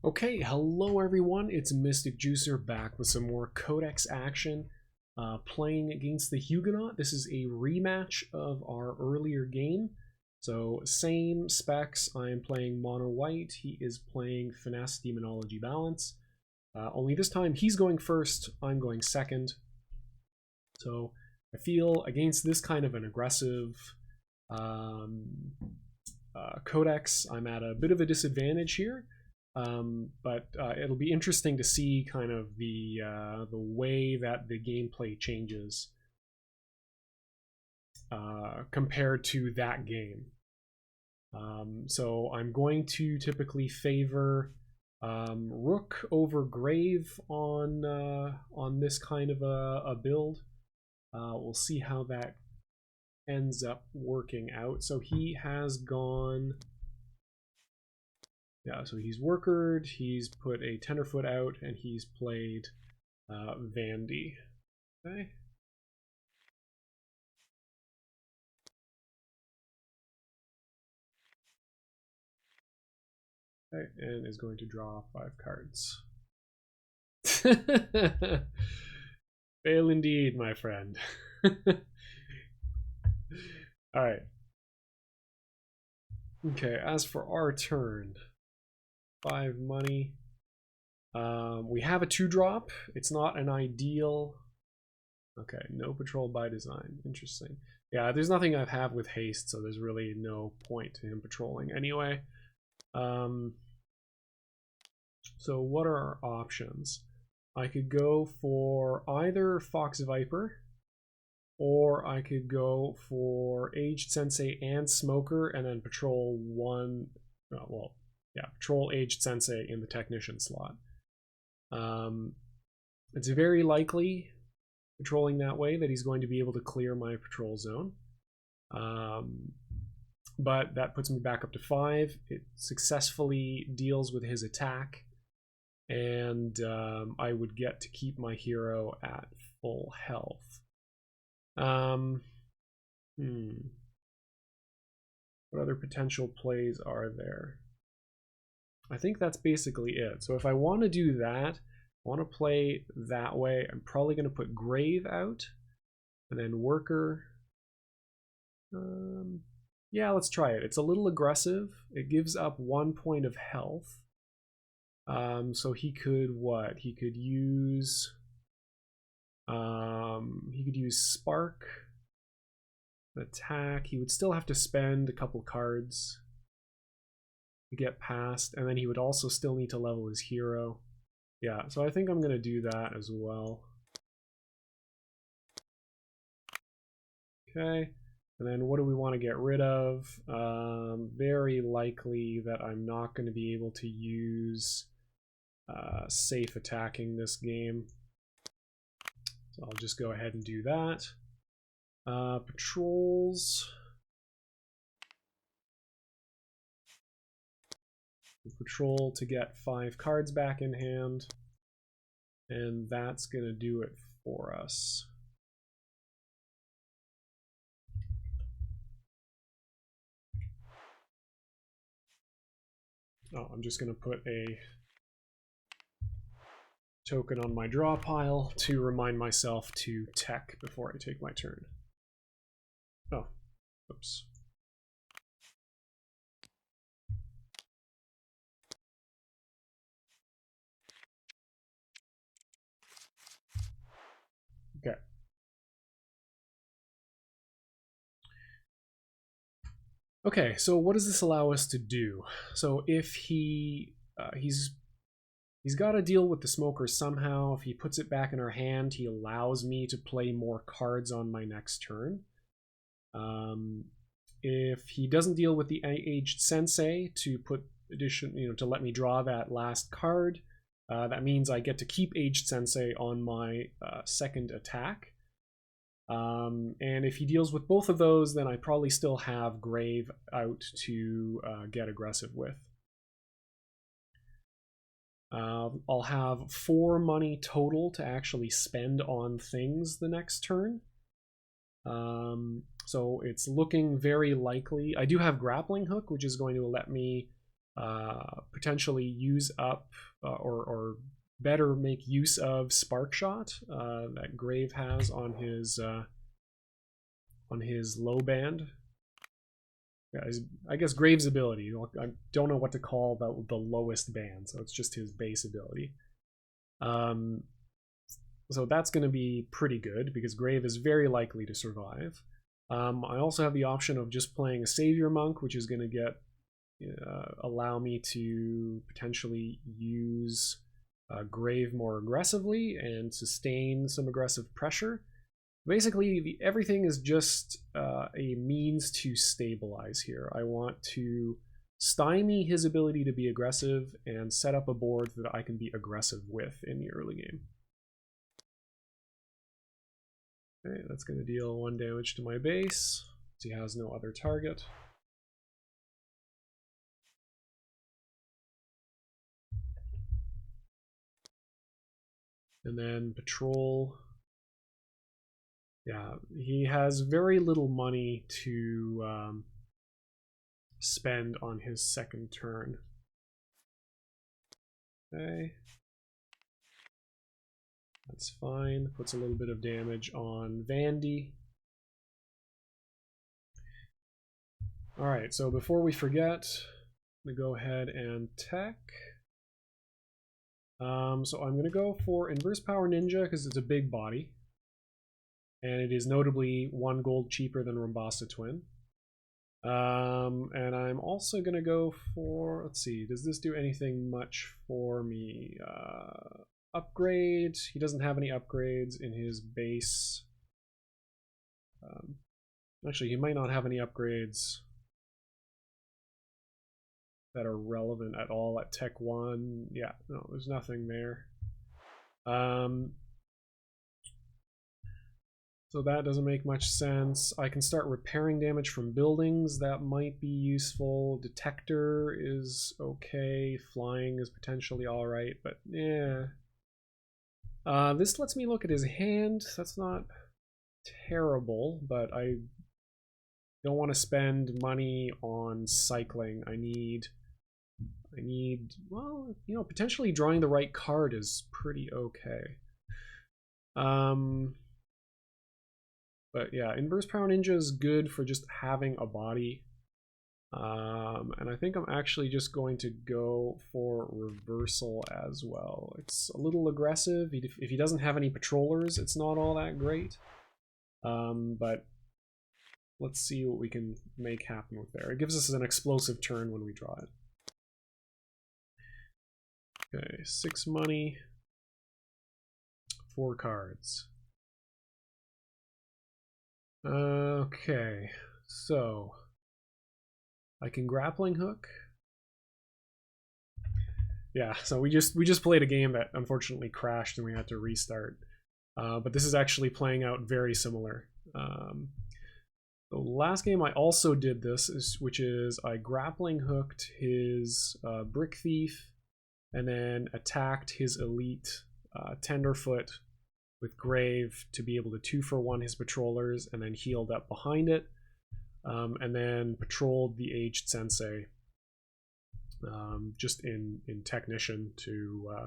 Okay, hello everyone, it's mysticjuicer back with some more Codex action, playing against the Huguenot. This is a rematch of our earlier game, so same specs. I am playing mono white, he is playing Finesse Demonology balance, only this time he's going first, I'm going second. So I feel against this kind of an aggressive Codex, I'm at a bit of a disadvantage here. But it'll be interesting to see kind of the way that the gameplay changes compared to that game. So I'm going to typically favor Rook over Grave on this kind of a build. We'll see how that ends up working out. So he has gone. Yeah, so he's workered, he's put a tenderfoot out, and he's played Vandy. Okay. Okay, and is going to draw 5 cards. Fail indeed, my friend. Alright. Okay, as for our turn, 5 money. We have a 2-drop. It's not an ideal. Okay, no patrol by design. Interesting. Yeah, there's nothing I have with haste, so there's really no point to him patrolling anyway. So what are our options? I could go for either Fox Viper, or I could go for Aged Sensei and Smoker, and then patrol one. Patrol Aged Sensei in the Technician slot. It's very likely, patrolling that way, that he's going to be able to clear my patrol zone. But that puts me back up to 5. It successfully deals with his attack, and I would get to keep my hero at full health. What other potential plays are there? I think that's basically it. So if I want to do that, I want to play that way, I'm probably going to put Grave out, and then Worker. Yeah, let's try it. It's a little aggressive. It gives up 1 point of health. So he could what? He could use Spark, attack. He would still have to spend a couple cards to get past, and then he would also still need to level his hero. Yeah, so I think I'm going to do that as well. Okay, and then what do we want to get rid of? Very likely that I'm not going to be able to use safe attacking this game. So I'll just go ahead and do that. Patrols. Patrol to get 5 cards back in hand, and that's gonna do it for us. Oh, I'm just gonna put a token on my draw pile to remind myself to tech before I take my turn. Oh, oops. Okay. Okay, so what does this allow us to do? So if he's got to deal with the Smoker somehow. If he puts it back in our hand, he allows me to play more cards on my next turn. If he doesn't deal with the Aged Sensei to put to let me draw that last card, that means I get to keep Aged Sensei on my second attack. And if he deals with both of those, then I probably still have Grave out to get aggressive with. I'll have 4 money total to actually spend on things the next turn. So it's looking very likely. I do have Grappling Hook, which is going to let me potentially use up or better make use of Spark Shot that Grave has on his low band. Yeah, I guess Grave's ability. I don't know what to call the lowest band, so it's just his base ability. So that's going to be pretty good because Grave is very likely to survive. I also have the option of just playing a Savior Monk, which is going to get allow me to potentially use Grave more aggressively and sustain some aggressive pressure. Basically, everything is just a means to stabilize here. I want to stymie his ability to be aggressive and set up a board that I can be aggressive with in the early game. Okay, that's going to deal 1 damage to my base. He has no other target. And then patrol. Yeah, he has very little money to spend on his second turn. Okay. That's fine. Puts a little bit of damage on Vandy. Alright, so before we forget, I'm going to go ahead and tech. So I'm going to go for Inverse Power Ninja because it's a big body. And it is notably 1 gold cheaper than Rambasa Twin. And I'm also going to go for, let's see, does this do anything much for me? Upgrade. He doesn't have any upgrades in his base. Actually, he might not have any upgrades that are relevant at all at Tech 1. Yeah, no, there's nothing there. So that doesn't make much sense. I can start repairing damage from buildings. That might be useful. Detector is okay. Flying is potentially alright, but yeah. This lets me look at his hand. That's not terrible, but I don't want to spend money on cycling. I need, well, you know, potentially drawing the right card is pretty okay. But yeah, Inverse Power Ninja is good for just having a body. And I think I'm actually just going to go for Reversal as well. It's a little aggressive. If he doesn't have any patrollers, it's not all that great. But let's see what we can make happen with there. It gives us an explosive turn when we draw it. Okay, 6 money, 4 cards. Okay, so I can grappling hook. Yeah, so we just played a game that unfortunately crashed and we had to restart. But this is actually playing out very similar. The last game I also did this, which is I grappling hooked his Brick Thief and then attacked his elite Tenderfoot with Grave to be able to 2-for-1 his patrollers and then healed up behind it. And then patrolled the Aged Sensei just in Technician to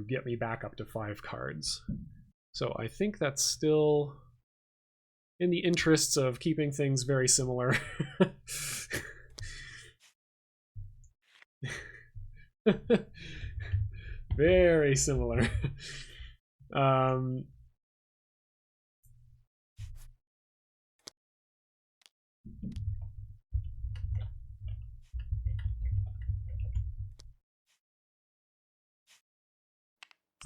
get me back up to 5 cards. So I think that's still in the interests of keeping things very similar. Very similar.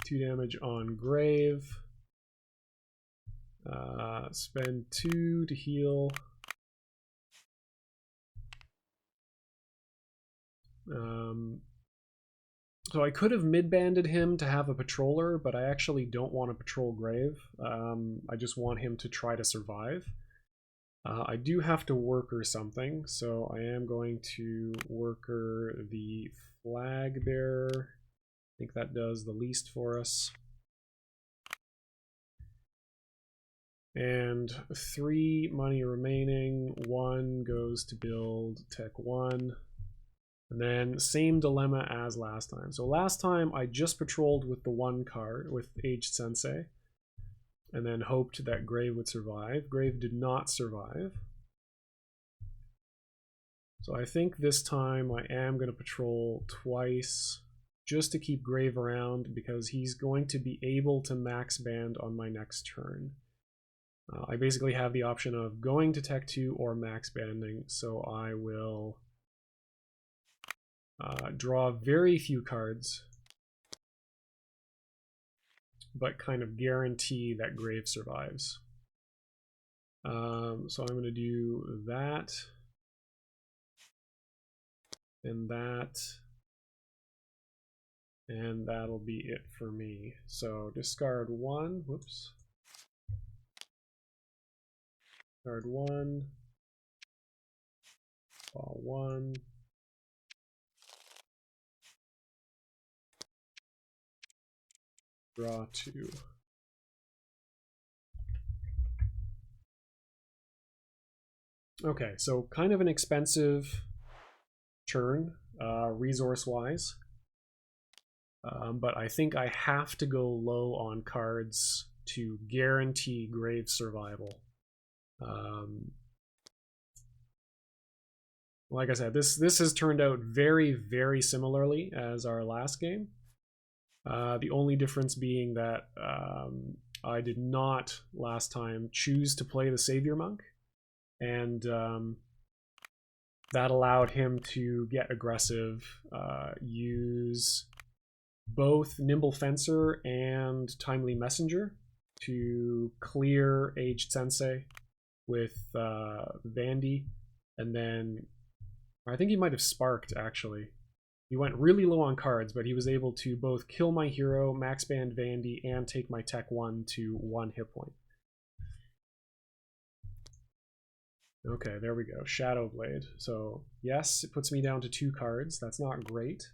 Two damage on Grave. Spend 2 to heal. So I could have mid-banded him to have a patroller, but I actually don't want to patrol Grave. I just want him to try to survive. I do have to worker something, so I am going to worker the Flag Bearer. I think that does the least for us. And 3 money remaining. 1 goes to build Tech 1. And then same dilemma as last time. So last time I just patrolled with the one card, with Aged Sensei, and then hoped that Grave would survive. Grave did not survive. So I think this time I am going to patrol twice just to keep Grave around because he's going to be able to max band on my next turn. I basically have the option of going to Tech 2 or max banding, so I will draw very few cards, but kind of guarantee that Grave survives. So I'm going to do that, and that'll be it for me. So discard one, whoops. Discard one, draw one. Draw two. Okay, so kind of an expensive turn, resource-wise. But I think I have to go low on cards to guarantee Grave survival. Like I said, this has turned out very, very similarly as our last game. The only difference being that I did not last time choose to play the Savior Monk, and that allowed him to get aggressive, use both Nimble Fencer and Timely Messenger to clear Aged Sensei with Vandy, and then I think he might have sparked actually. He went really low on cards, but he was able to both kill my hero, max band Vandy, and take my Tech 1 to 1 hit point. Okay, there we go. Shadow Blade. So yes, it puts me down to 2 cards. That's not great.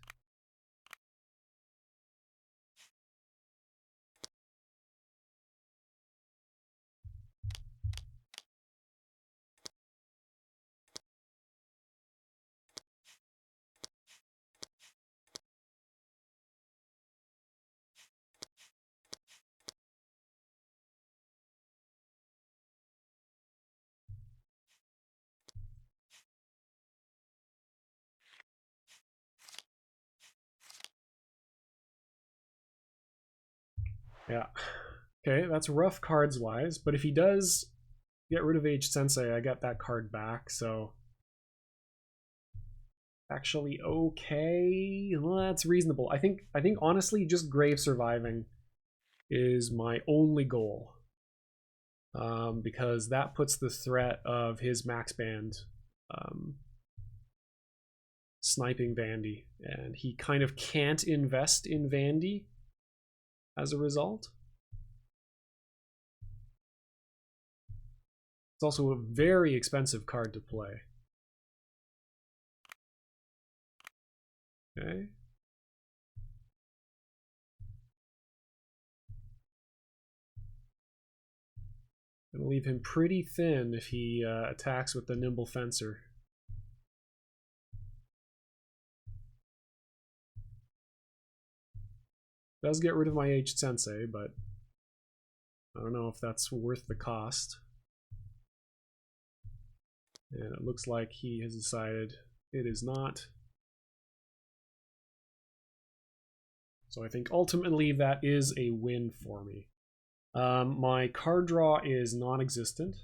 Yeah. Okay, that's rough cards wise, but if he does get rid of Aged Sensei, I get that card back, so actually okay. Well, that's reasonable. I think honestly just Grave surviving is my only goal. Because that puts the threat of his max band sniping Vandy, and he kind of can't invest in Vandy as a result. It's also a very expensive card to play. Okay. Gonna leave him pretty thin if he attacks with the Nimble Fencer. Does get rid of my Aged Sensei, but I don't know if that's worth the cost. And it looks like he has decided it is not. So I think ultimately that is a win for me. My card draw is non-existent.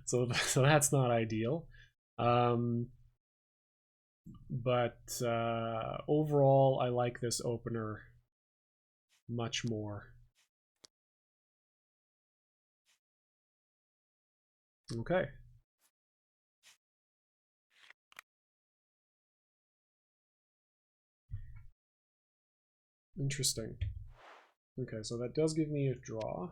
so that's not ideal. But overall, I like this opener much more. Okay. Interesting. Okay, so that does give me a draw.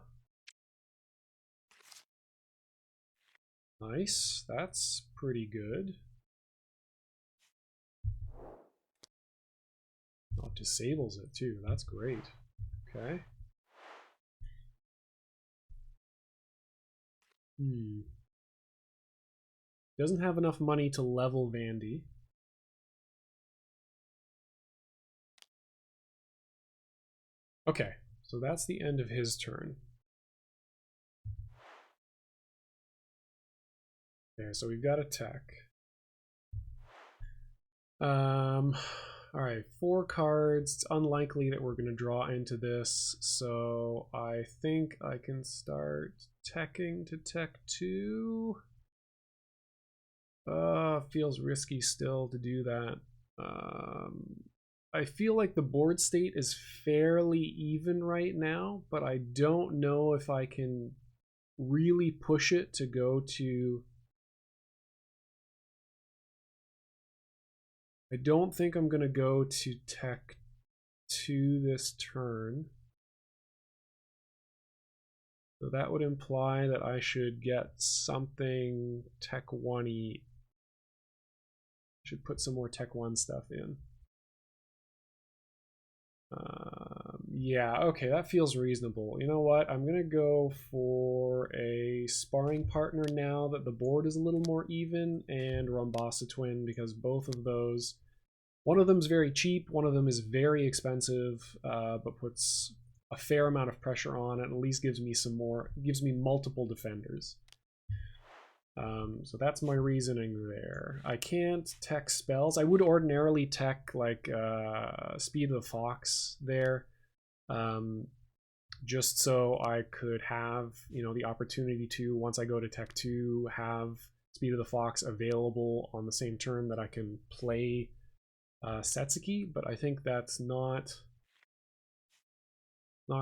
Nice, that's pretty good. Oh, it disables it too, that's great. Okay. Doesn't have enough money to level Vandy. Okay, so that's the end of his turn. Okay, so we've got a tech. Alright, 4 cards. It's unlikely that we're going to draw into this, so I think I can start teching to tech 2. Feels risky still to do that. I feel like the board state is fairly even right now, but I don't know if I can really push it to go to... I don't think I'm going to go to tech 2 this turn. So that would imply that I should get something tech 1-y. Should put some more tech 1 stuff in. Yeah, okay, that feels reasonable. You know what? I'm going to go for a sparring partner now that the board is a little more even, and Rombasa Twin, because both of those, one of them is very cheap, one of them is very expensive, but puts a fair amount of pressure on it, and at least gives me some more, gives me multiple defenders. So that's my reasoning there. I can't tech spells. I would ordinarily tech like Speed of the Fox there, just so I could have, you know, the opportunity to, once I go to tech 2, have Speed of the Fox available on the same turn that I can play Setsuki, but I think that's not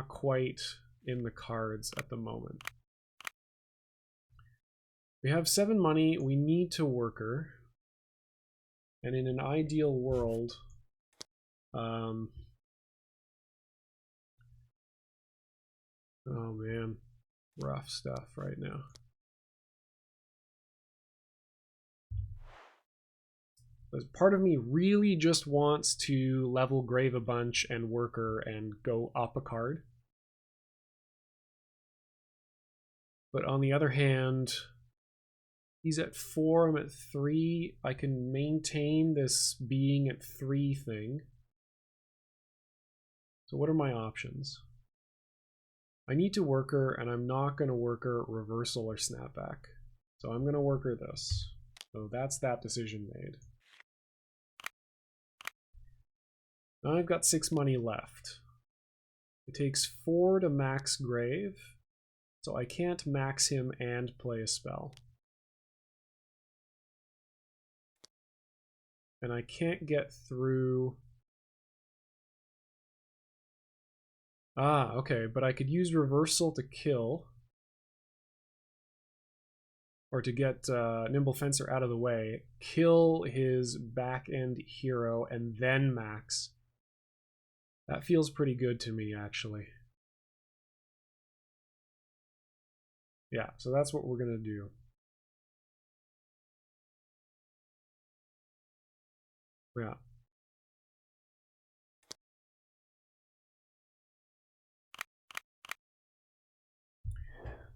quite in the cards at the moment. We have 7 money, we need to worker, and in an ideal world, oh man, rough stuff right now. But part of me really just wants to level Grave a bunch and worker and go up a card. But on the other hand, he's at 4, I'm at 3. I can maintain this being at 3 thing. So what are my options? I need to worker, and I'm not going to worker reversal or snapback. So I'm going to worker this. So that's that decision made. Now I've got 6 money left. It takes 4 to max Grave, so I can't max him and play a spell. And I can't get through... Ah, okay, but I could use reversal to kill. Or to get Nimble Fencer out of the way, kill his back-end hero, and then max. That feels pretty good to me, actually. Yeah, so that's what we're going to do. Yeah.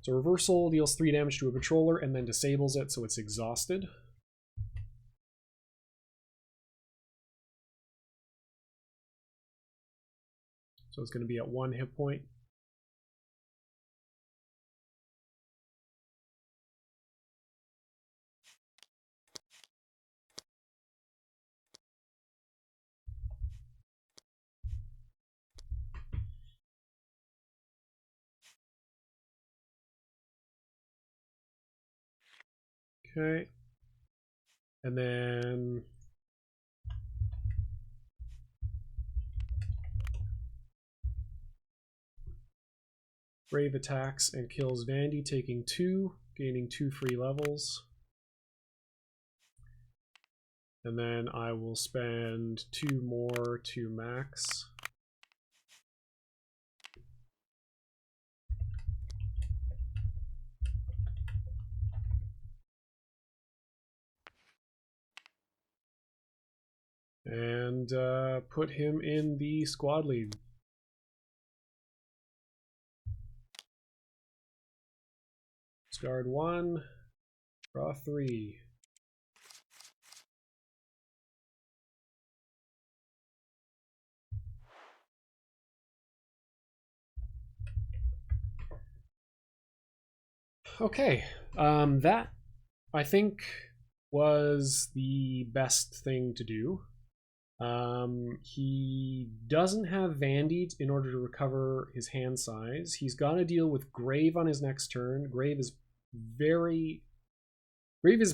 So reversal deals 3 damage to a controller and then disables it so it's exhausted. So it's going to be at 1 hit point. Okay. And then Brave attacks and kills Vandy, taking 2, gaining 2 free levels. And then I will spend 2 more to max. And put him in the squad lead. Discard 1, draw 3. Okay, that I think was the best thing to do. He doesn't have Vandy in order to recover his hand size. He's got to deal with Grave on his next turn. Grave is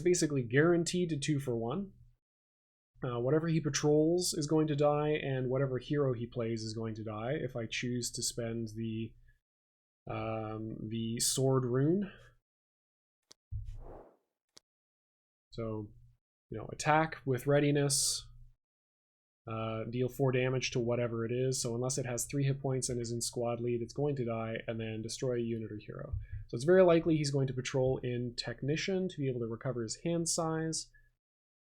basically guaranteed to 2 for 1. Whatever he patrols is going to die, and whatever hero he plays is going to die if I choose to spend the sword rune. So, attack with readiness, deal 4 damage to whatever it is. So unless it has 3 hit points and is in squad lead, it's going to die, and then destroy a unit or hero. So it's very likely he's going to patrol in Technician to be able to recover his hand size.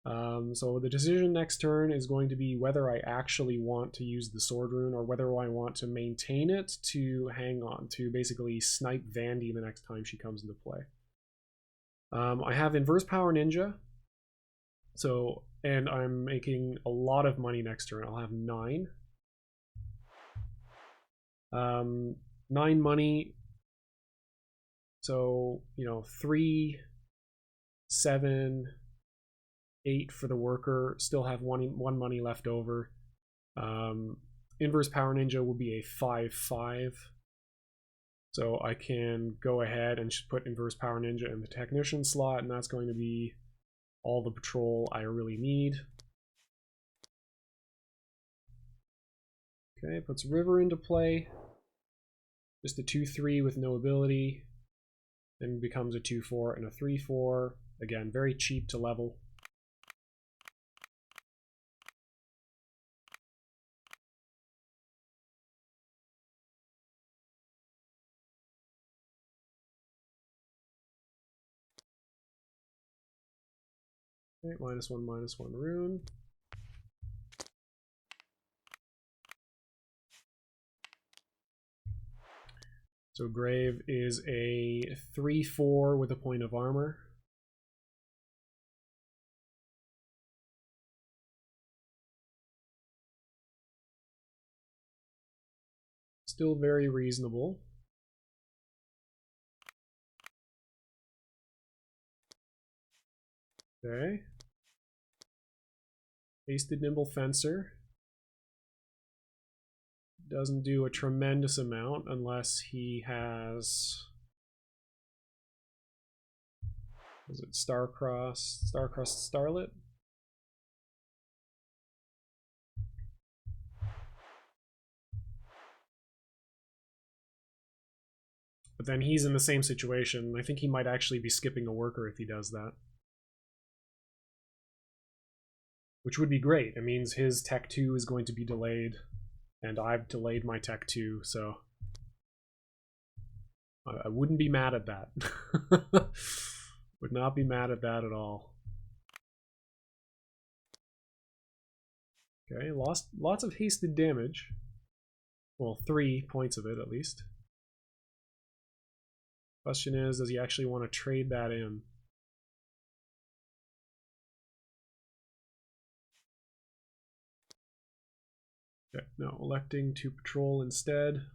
So the decision next turn is going to be whether I actually want to use the sword rune or whether I want to maintain it to hang on, to basically snipe Vandy the next time she comes into play. I have Inverse Power Ninja, and I'm making a lot of money next turn. I'll have 9. 9 money, so 3, 7, 8 for the worker, still have 1 money left over. Inverse Power Ninja will be a 5/5. So I can go ahead and just put Inverse Power Ninja in the Technician slot, and that's going to be all the patrol I really need. Okay, puts River into play. Just a 2/3 with no ability. Then becomes a 2/4 and a 3/4. Again, very cheap to level. Okay, -1/-1 rune. So Grave is a 3/4 with a point of armor. Still very reasonable. Okay. Hasted Nimble Fencer. Doesn't do a tremendous amount unless he has... Was it Star-Crossed Starlet? But then he's in the same situation. I think he might actually be skipping a worker if he does that. Which would be great. It means his Tech 2 is going to be delayed, and I've delayed my Tech 2, so I wouldn't be mad at that. Would not be mad at that at all. Okay, lots of hasted damage. Well, 3 points of it at least. Question is, does he actually want to trade that in? Okay, no, electing to patrol instead.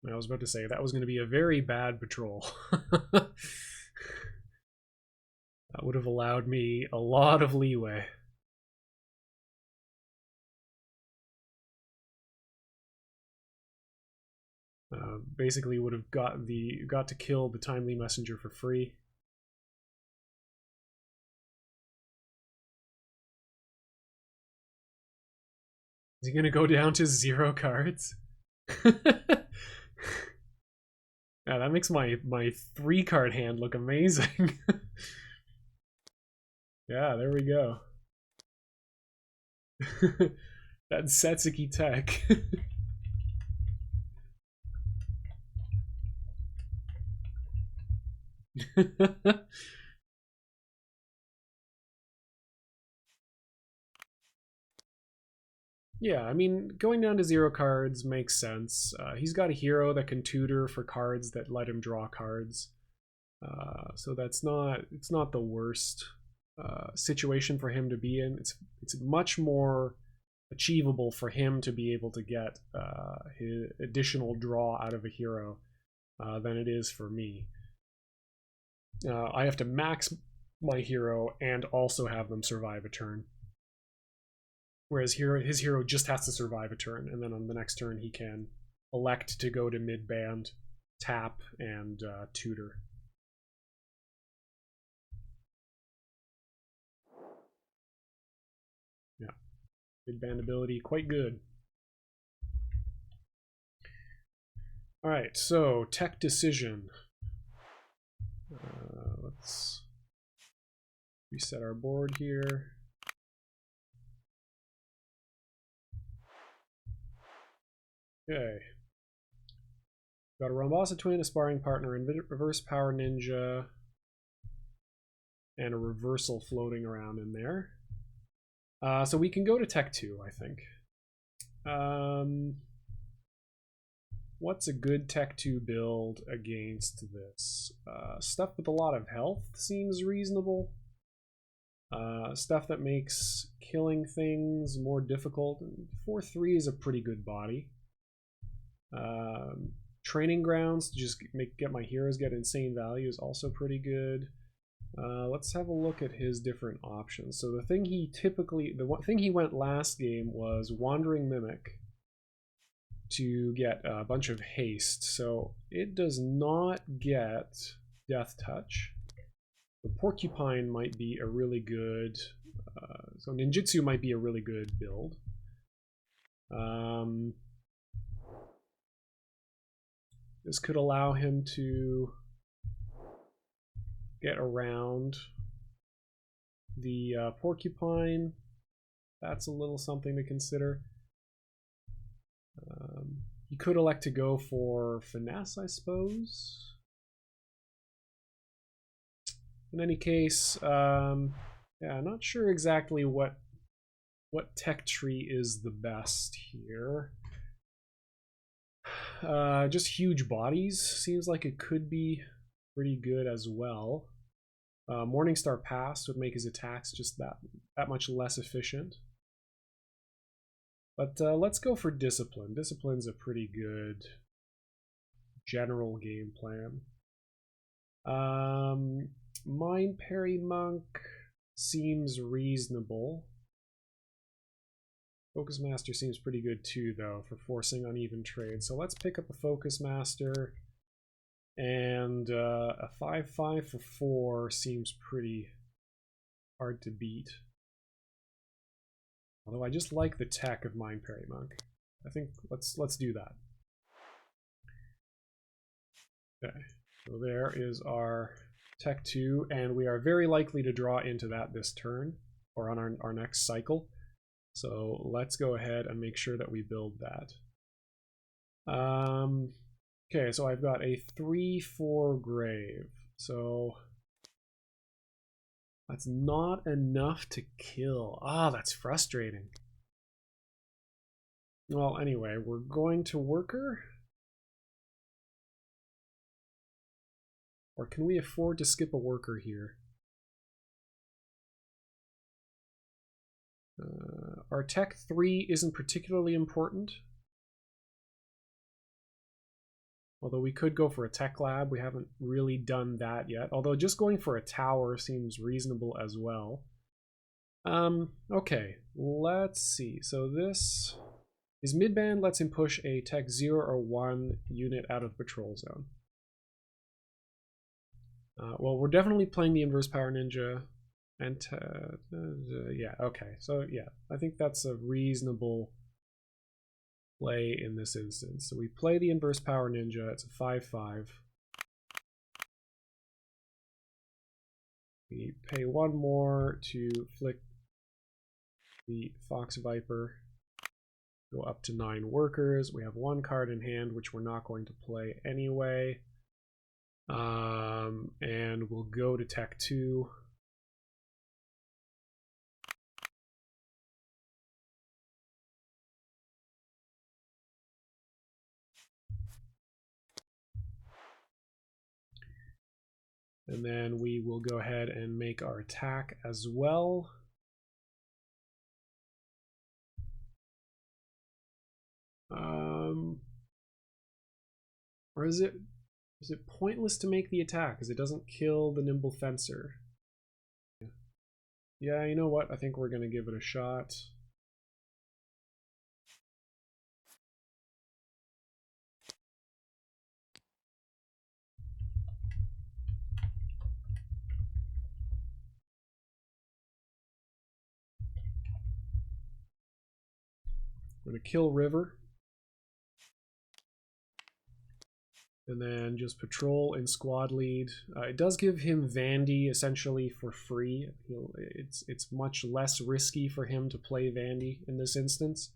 I was about to say, that was going to be a very bad patrol. That would have allowed me a lot of leeway. Basically would have got to kill the Timely Messenger for free. Is he gonna go down to 0 cards? Yeah, that makes my 3-card hand look amazing. Yeah, there we go. That's Setsuki Tech. Yeah, I mean, going down to 0 cards makes sense. He's got a hero that can tutor for cards that let him draw cards. So it's not the worst situation for him to be in. It's much more achievable for him to be able to get his additional draw out of a hero than it is for me. I have to max my hero and also have them survive a turn. Whereas his hero just has to survive a turn, and then on the next turn he can elect to go to mid-band, tap, and tutor. Yeah, mid-band ability, quite good. Alright, so tech decision. Let's reset our board here. Okay. Got a Rambasa Twin, a Sparring Partner, and Reverse Power Ninja, and a Reversal floating around in there. So we can go to Tech 2, I think. What's a good Tech 2 build against this? Stuff with a lot of health seems reasonable. Stuff that makes killing things more difficult. 4-3 is a pretty good body. Training grounds to just get my heroes get insane value is also pretty good. Let's have a look at his different options. So the thing he went last game was Wandering Mimic to get a bunch of haste. So it does not get Death Touch. The Porcupine might be a really good, so Ninjutsu might be a really good build. This could allow him to get around the Porcupine. That's a little something to consider. He could elect to go for Finesse, I suppose. In any case, yeah, I'm not sure exactly what tech tree is the best here. Just huge bodies seems like it could be pretty good as well. Morningstar Pass would make his attacks just that much less efficient. But let's go for Discipline. Discipline's a pretty good general game plan. Mind Parry Monk seems reasonable. Focus Master seems pretty good too, though, for forcing uneven trade. So let's pick up a Focus Master. And a 5/5 for 4 seems pretty hard to beat. Although I just like the tech of Mind Parry Monk. I think let's do that. Okay, so there is our Tech 2, and we are very likely to draw into that this turn, or on our next cycle. So let's go ahead and make sure that we build that. Okay, so I've got a 3/4 grave. So that's not enough to kill. Ah, that's frustrating. Well, anyway, we're going to Worker. Or can we afford to skip a Worker here? Our Tech 3 isn't particularly important. Although we could go for a Tech Lab. We haven't really done that yet. Although just going for a tower seems reasonable as well. Okay, let's see. So this is mid-band, lets him push a Tech 0 or 1 unit out of the patrol zone. Well, we're definitely playing the Inverse Power Ninja. And yeah, okay. So yeah, I think that's a reasonable play in this instance. So we play the Inverse Power Ninja. It's a 5/5. We pay 1 more to flick the Fox Viper. Go up to 9 workers. We have 1 card in hand, which we're not going to play anyway. And we'll go to Tech 2. And then we will go ahead and make our attack as well. Or is it pointless to make the attack because it doesn't kill the nimble fencer? Yeah, you know what? I think we're going to give it a shot. I'm going to kill River. And then just patrol and squad lead. It does give him Vandy essentially for free. It's much less risky for him to play Vandy in this instance.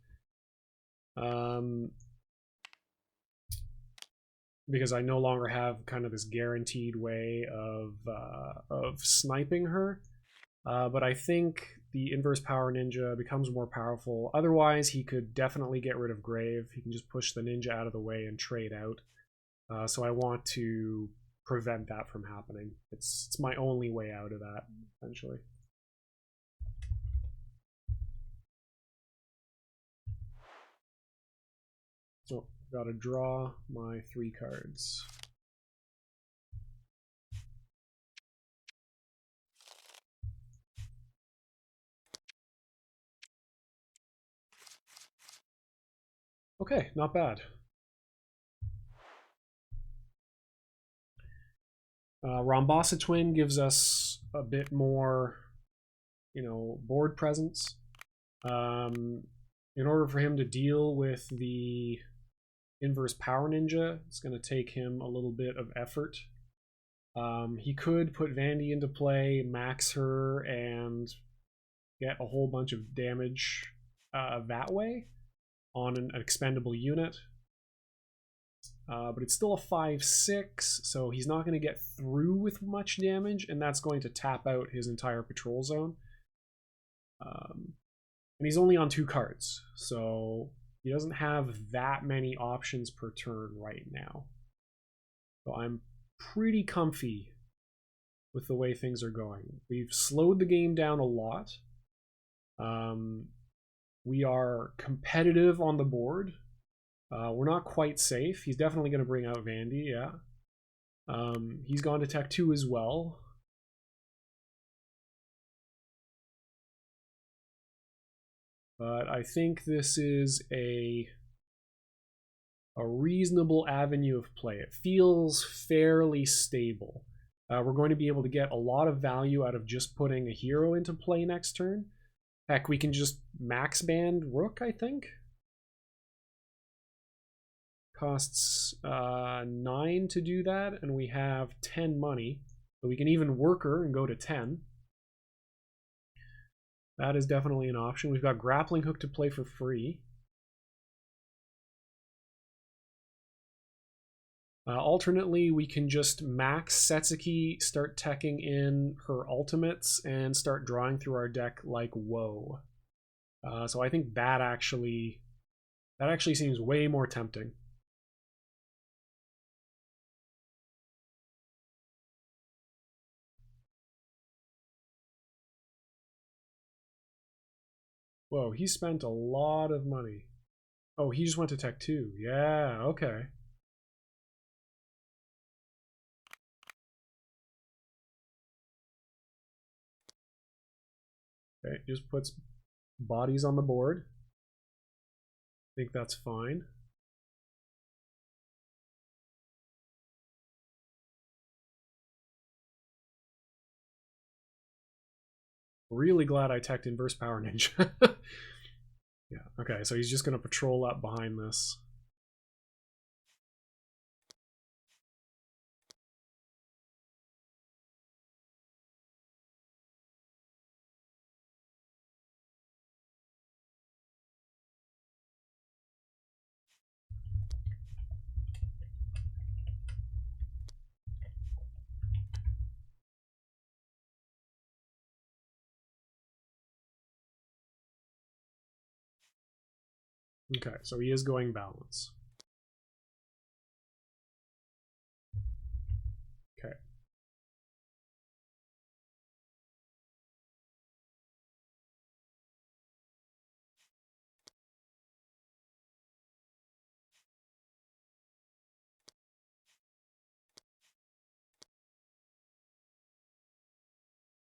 Because I no longer have kind of this guaranteed way of sniping her. But I think the inverse power ninja becomes more powerful. Otherwise, he could definitely get rid of Grave. He can just push the ninja out of the way and trade out. So I want to prevent that from happening. It's my only way out of that, essentially. So, gotta draw my 3 cards. Okay, not bad. Rhombasa Twin gives us a bit more, board presence. In order for him to deal with the inverse power ninja, it's going to take him a little bit of effort. He could put Vandy into play, max her, and get a whole bunch of damage that way on an expendable unit. But it's still a 5/6, so he's not going to get through with much damage, and that's going to tap out his entire patrol zone. And he's only on 2 cards, so he doesn't have that many options per turn right now. So I'm pretty comfy with the way things are going. We've slowed the game down a lot. We are competitive on the board. We're not quite safe. He's definitely going to bring out Vandy, yeah. He's gone to Tech 2 as well. But I think this is a reasonable avenue of play. It feels fairly stable. We're going to be able to get a lot of value out of just putting a hero into play next turn. Heck, we can just max band Rook, I think. Costs 9 to do that, and we have 10 money. So we can even work her and go to 10. That is definitely an option. We've got Grappling Hook to play for free. Alternately, we can just max Setsuki, start teching in her ultimates, and start drawing through our deck like whoa. So I think that actually seems way more tempting. Whoa, he spent a lot of money. Oh, he just went to Tech 2. Yeah, okay. Okay, just puts bodies on the board. I think that's fine. Really glad I teched Inverse Power Ninja. Yeah, okay, so he's just going to patrol up behind this. Okay, so he is going balance. Okay.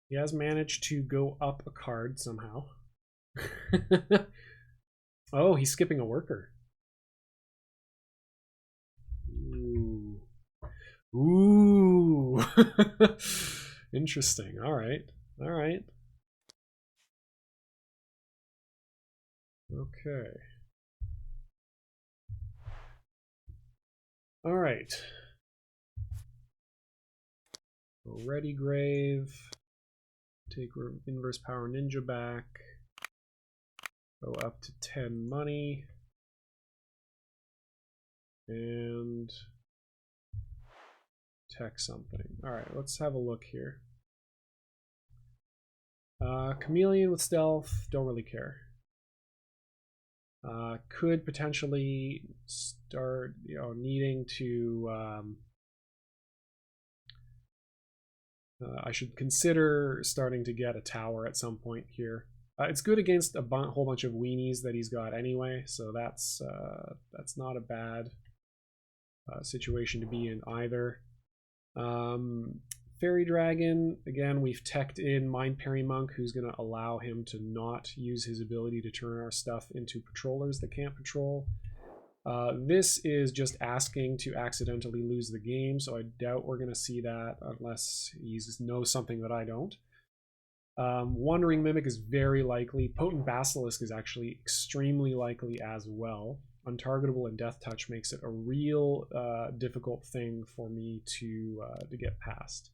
He has managed to go up a card somehow. Oh, he's skipping a worker. Ooh. Ooh. Interesting. All right. All right. Okay. All right. Ready Grave. Take Inverse Power Ninja back. Go up to 10 money. And tech something. Alright, let's have a look here. Chameleon with stealth, don't really care. Could potentially start, needing to... I should consider starting to get a tower at some point here. It's good against a whole bunch of weenies that he's got anyway, so that's not a bad situation to be in either. Fairy Dragon, again, we've teched in Mind Parry Monk, who's going to allow him to not use his ability to turn our stuff into patrollers that can't patrol. This is just asking to accidentally lose the game, so I doubt we're going to see that unless he knows something that I don't. Wandering Mimic is very likely. Potent Basilisk is actually extremely likely as well. Untargetable and Death Touch makes it a real difficult thing for me to get past.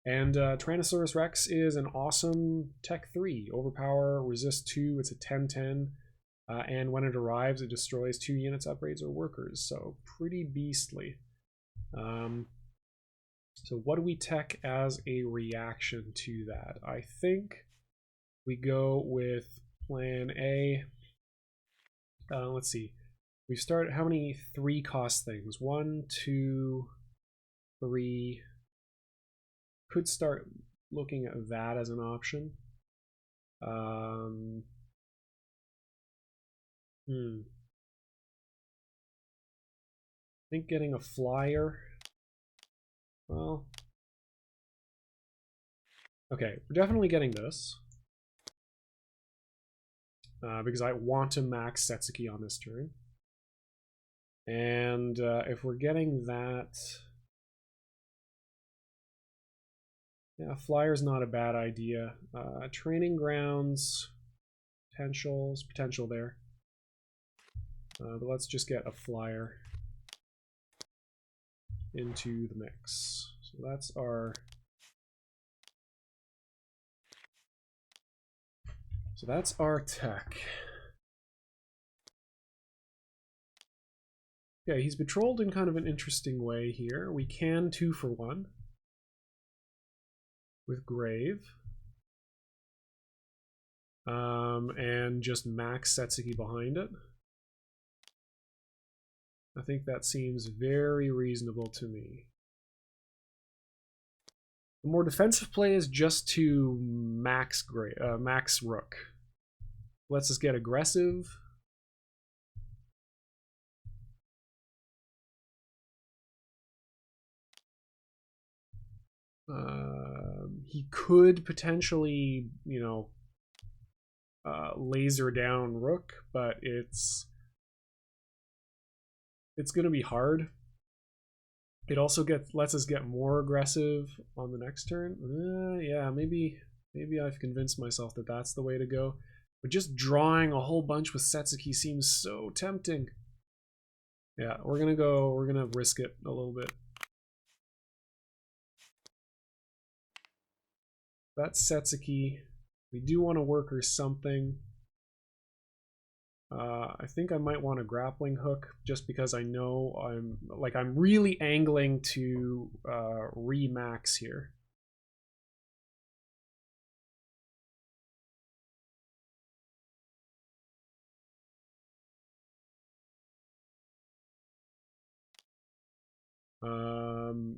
And Tyrannosaurus Rex is an awesome Tech 3. Overpower, Resist 2, it's a 10-10. And when it arrives, it destroys 2 units, upgrades, or workers. So pretty beastly. So what do we tech as a reaction to that? I think we go with plan A. Let's see. We've started, how many 3-cost things? 1, 2, 3. Could start looking at that as an option. I think getting a flyer. Well, okay, we're definitely getting this. Because I want to max Setsuki on this turn. And if we're getting that... Yeah, flyer's not a bad idea. Training grounds, potential there. But let's just get a flyer into the mix. So that's our... So that's our tech. Yeah, he's patrolled in kind of an interesting way here. We can 2-for-1 with Grave. And just max Setsuki behind it. I think that seems very reasonable to me. The more defensive play is just to max Rook. Lets us get aggressive. He could potentially, laser down Rook, but it's going to be hard. It also lets us get more aggressive on the next turn. Yeah, maybe I've convinced myself that that's the way to go. But just drawing a whole bunch with Setsuki seems so tempting. Yeah, we're gonna risk it a little bit. That's Setsuki. We do want to work or something. I think I might want a grappling hook just because I know I'm really angling to re-max here.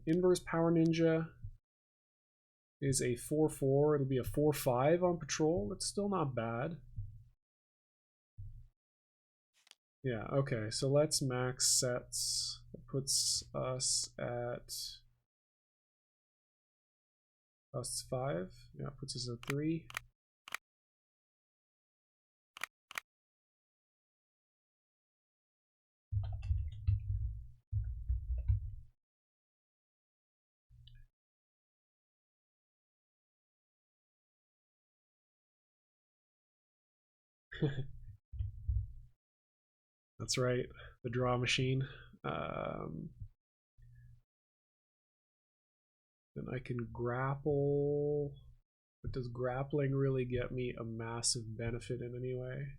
Inverse Power Ninja is a 4-4. It'll be a 4-5 on patrol. It's still not bad. Yeah, okay, so let's max sets. That puts us at Costs 5. Yeah, puts us at 3. That's right, the draw machine. Then I can grapple. But does grappling really get me a massive benefit in any way?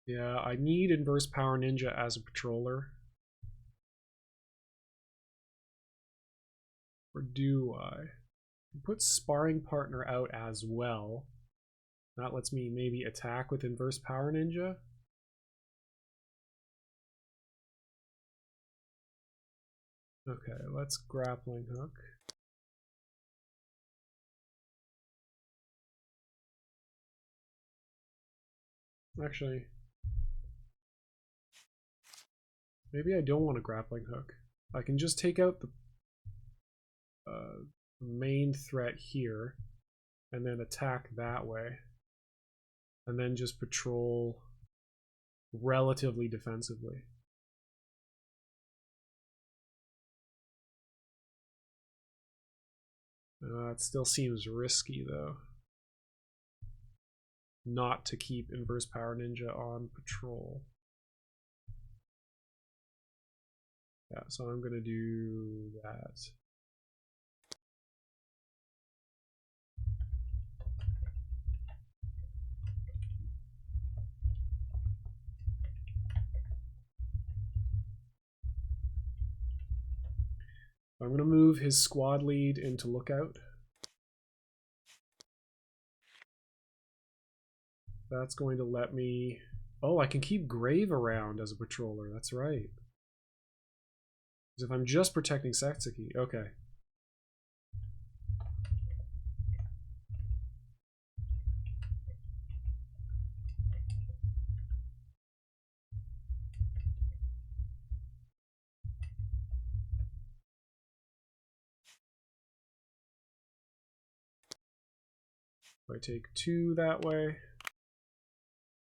Yeah, I need Inverse Power Ninja as a patroller. Or do I? Put Sparring Partner out as well. That lets me maybe attack with Inverse Power Ninja. Okay, let's Grappling Hook. Actually, maybe I don't want a Grappling Hook. I can just take out the main threat here and then attack that way. And then just patrol relatively defensively. It still seems risky though, not to keep Inverse Power Ninja on patrol. Yeah, so I'm gonna do that. I'm gonna move his squad lead into Lookout. That's going to let me... Oh, I can keep Grave around as a patroller. That's right. Because if I'm just protecting Setsuki, okay. I take 2 that way,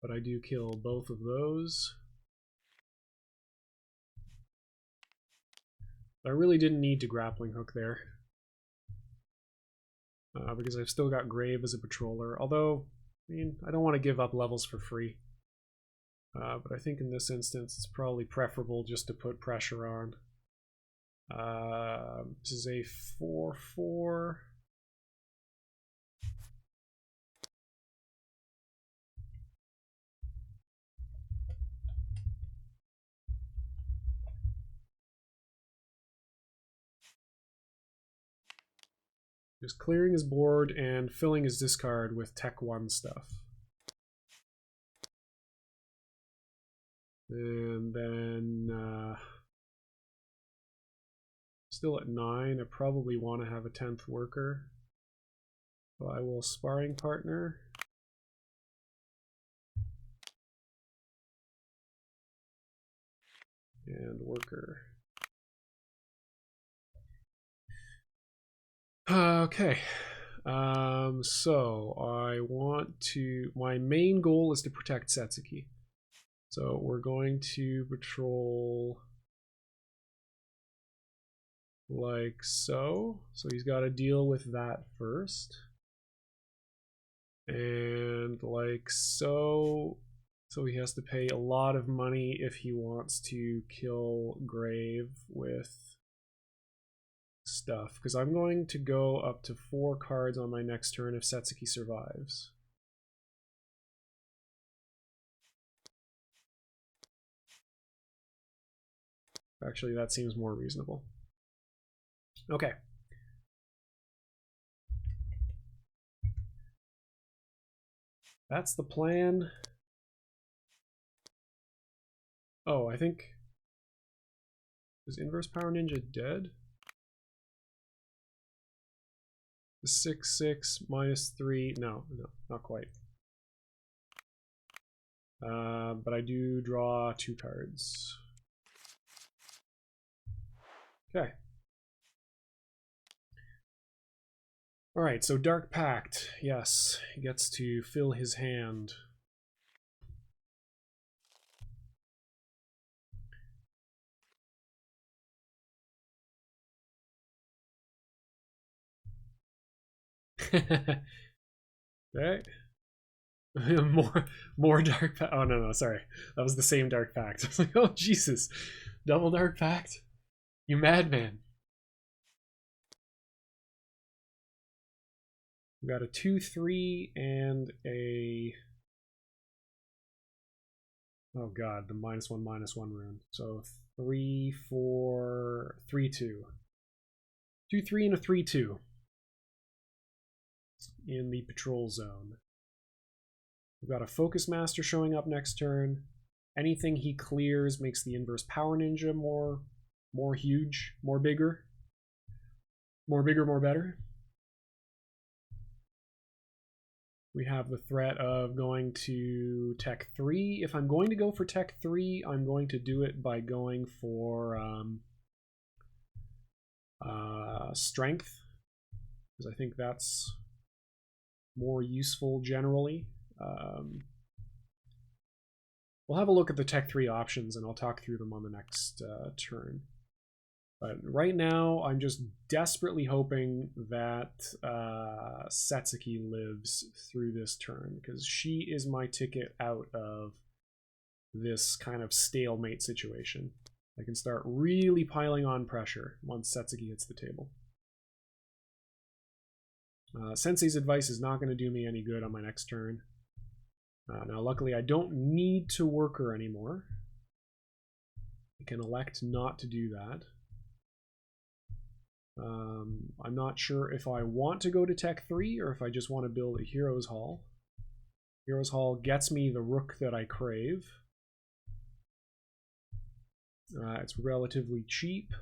but I do kill both of those. I really didn't need to Grappling Hook there. Because I've still got Grave as a patroller, although, I mean, I don't want to give up levels for free. But I think in this instance it's probably preferable just to put pressure on. This is a 4/4. Just clearing his board and filling his discard with Tech 1 stuff. And then still at 9, I probably want to have a 10th worker. So I will Sparring Partner. And worker. Okay. So I want to... My main goal is to protect Setsuki. So we're going to patrol like so. So he's got to deal with that first. And like so. So he has to pay a lot of money if he wants to kill Grave with stuff. Because I'm going to go up to 4 cards on my next turn if Setsuki survives. Actually, that seems more reasonable. Okay. That's the plan. Oh, I think... Is Inverse Power Ninja dead? The 6/6 -3. No, not quite. But I do draw 2 cards. Okay. Alright, so Dark Pact. Yes, he gets to fill his hand. Okay. more Dark Pact. Oh, no, sorry. That was the same Dark Pact. I was like, oh, Jesus. Double Dark Pact? You madman. We got a 2/3 and a... Oh god, the -1/-1 rune. So 3, 4, 3, 2. 2/3 and a 3/2 in the patrol zone. We've got a Focus Master showing up next turn. Anything he clears makes the inverse Power Ninja more huge, more bigger. More bigger, more better. We have the threat of going to Tech 3. If I'm going to go for Tech 3, I'm going to do it by going for Strength, because I think that's more useful generally. We'll have a look at the Tech 3 options, and I'll talk through them on the next turn. But right now, I'm just desperately hoping that Setsuki lives through this turn, because she is my ticket out of this kind of stalemate situation. I can start really piling on pressure once Setsuki hits the table. Sensei's advice is not going to do me any good on my next turn. Now, luckily, I don't need to work her anymore. I can elect not to do that. I'm not sure if I want to go to Tech 3 or if I just want to build a Heroes Hall. Heroes Hall gets me the rook that I crave. It's relatively cheap.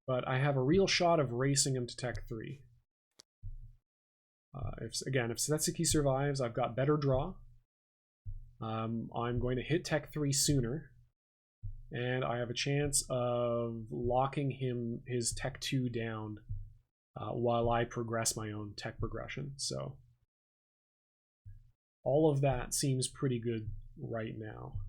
But I have a real shot of racing him to Tech 3. If Setsuki survives, I've got better draw. I'm going to hit Tech 3 sooner, and I have a chance of locking his Tech 2 down while I progress my own tech progression. So all of that seems pretty good right now.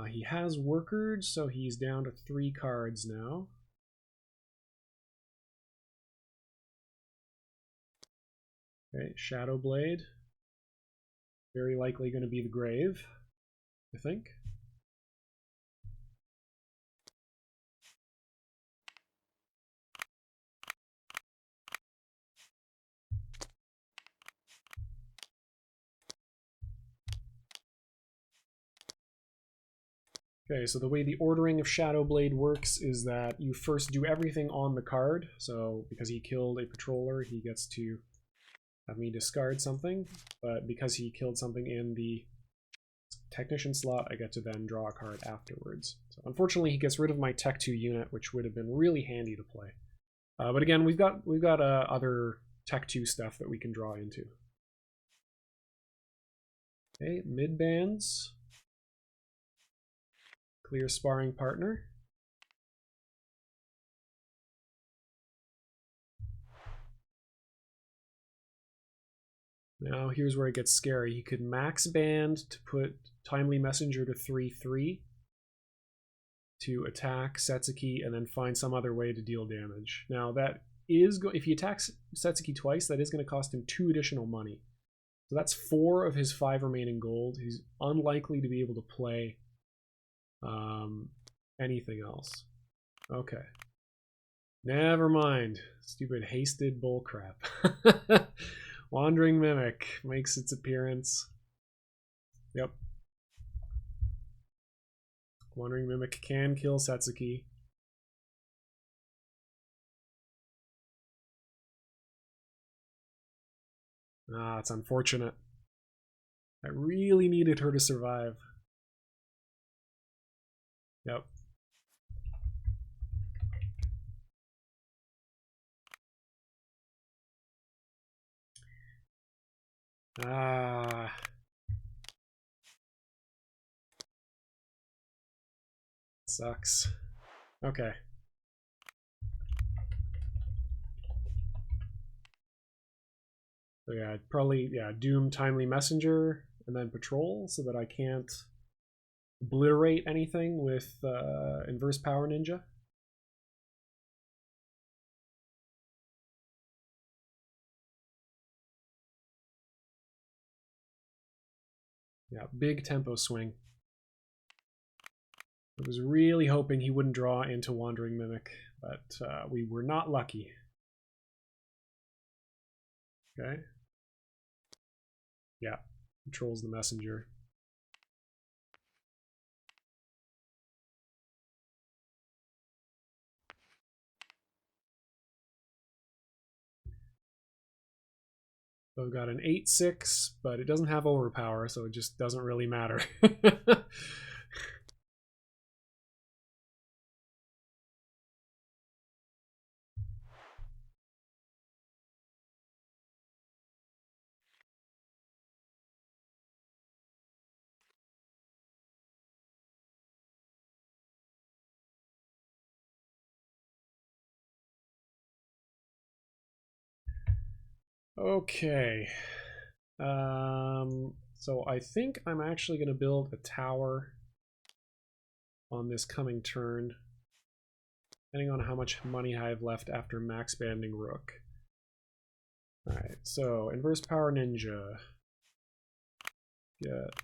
He has workered, so he's down to 3 cards now. Okay, Shadow Blade. Very likely going to be the grave, I think. Okay, so the way the ordering of Shadow Blade works is that you first do everything on the card. So because he killed a patroller, he gets to have me discard something. But because he killed something in the technician slot, I get to then draw a card afterwards. So unfortunately, he gets rid of my Tech 2 unit, which would have been really handy to play. But again, we've got other Tech 2 stuff that we can draw into. Okay, mid bands. Clear sparring partner. Now here's where it gets scary. He could max band to put Timely Messenger to 3/3 to attack Setsuki and then find some other way to deal damage. Now that is if he attacks Setsuki twice, that is going to cost him 2 additional money. So that's 4 of his 5 remaining gold. He's unlikely to be able to play anything else. Okay. Never mind. Stupid hasted bullcrap. Wandering Mimic makes its appearance. Yep. Wandering Mimic can kill Setsuki. Ah, it's unfortunate. I really needed her to survive. Yep. Ah. Sucks. Okay. So yeah, I'd probably, yeah, Doom Timely Messenger and then Patrol so that I can't obliterate anything with Inverse Power Ninja. Yeah, big tempo swing. I was really hoping he wouldn't draw into Wandering Mimic, but we were not lucky. Okay. Yeah, controls the messenger. So I've got an 8/6, but it doesn't have overpower, so it just doesn't really matter. Okay. So I think I'm actually going to build a tower on this coming turn, depending on how much money I have left after max banding Rook. Alright, so Inverse Power Ninja. Get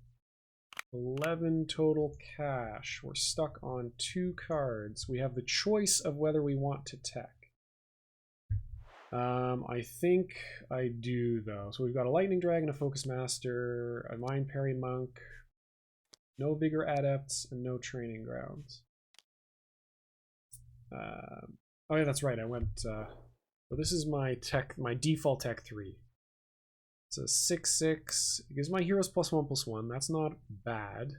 11 total cash. We're stuck on 2 cards. We have the choice of whether we want to tech. I think I do, though. So we've got a Lightning Dragon, a Focus Master, a Mind Parry Monk, no Vigor Adepts, and no Training Grounds. Oh yeah, that's right. I went. So this is my tech, my default tech 3. It's a 6/6. It gives my heroes +1/+1. That's not bad,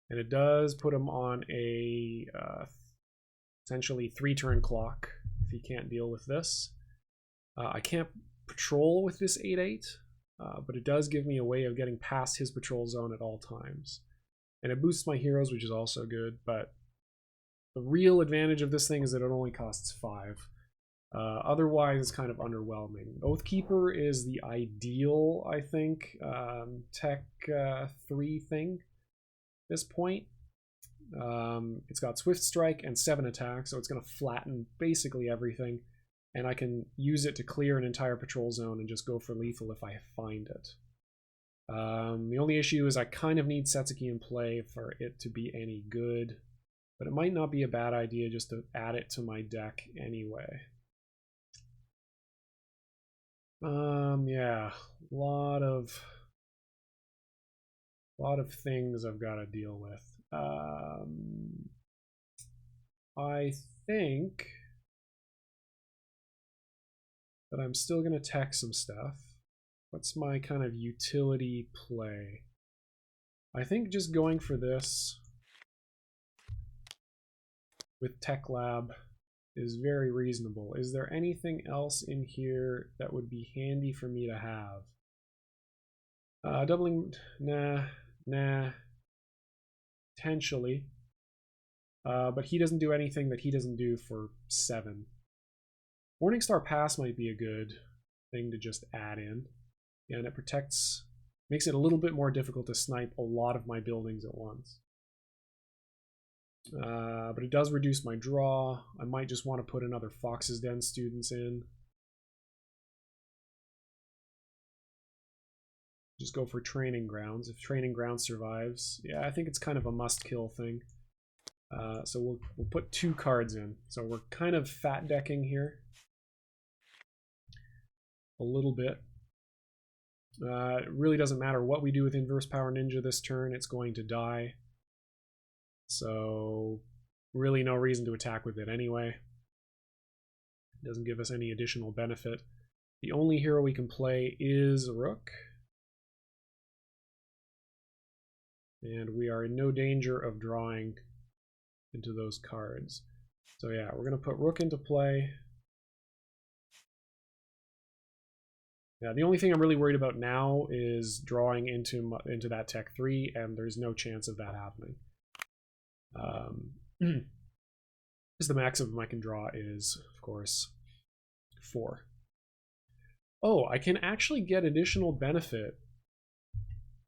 and it does put him on a essentially 3-turn clock if he can't deal with this. I can't patrol with this 8/8, but it does give me a way of getting past his patrol zone at all times. And it boosts my heroes, which is also good, but the real advantage of this thing is that it only costs 5. Otherwise, it's kind of underwhelming. Oathkeeper is the ideal, I think, tech 3 thing at this point. It's got Swift Strike and 7 attack, so it's going to flatten basically everything. And I can use it to clear an entire patrol zone and just go for lethal if I find it. The only issue is I kind of need Setsuki in play for it to be any good. But it might not be a bad idea just to add it to my deck anyway. Yeah, a lot of things I've got to deal with. I think that I'm still going to tech some stuff. What's my kind of utility play? I think just going for this with Tech Lab is very reasonable. Is there anything else in here that would be handy for me to have? Doubling, nah, potentially. But he doesn't do anything that he doesn't do for 7. Morningstar Pass might be a good thing to just add in. And it makes it a little bit more difficult to snipe a lot of my buildings at once. But it does reduce my draw. I might just want to put another Fox's Den students in. Just go for Training Grounds. If Training Grounds survives, yeah, I think it's kind of a must-kill thing. So we'll put 2 cards in. So we're kind of fat decking here a little bit. It really doesn't matter what we do with Inverse Power Ninja this turn, it's going to die. So really no reason to attack with it anyway. It doesn't give us any additional benefit. The only hero we can play is Rook. And we are in no danger of drawing into those cards. So yeah, we're going to put Rook into play. Yeah, the only thing I'm really worried about now is drawing into that Tech 3, and there's no chance of that happening. Because the maximum I can draw is, of course, 4. Oh, I can actually get additional benefit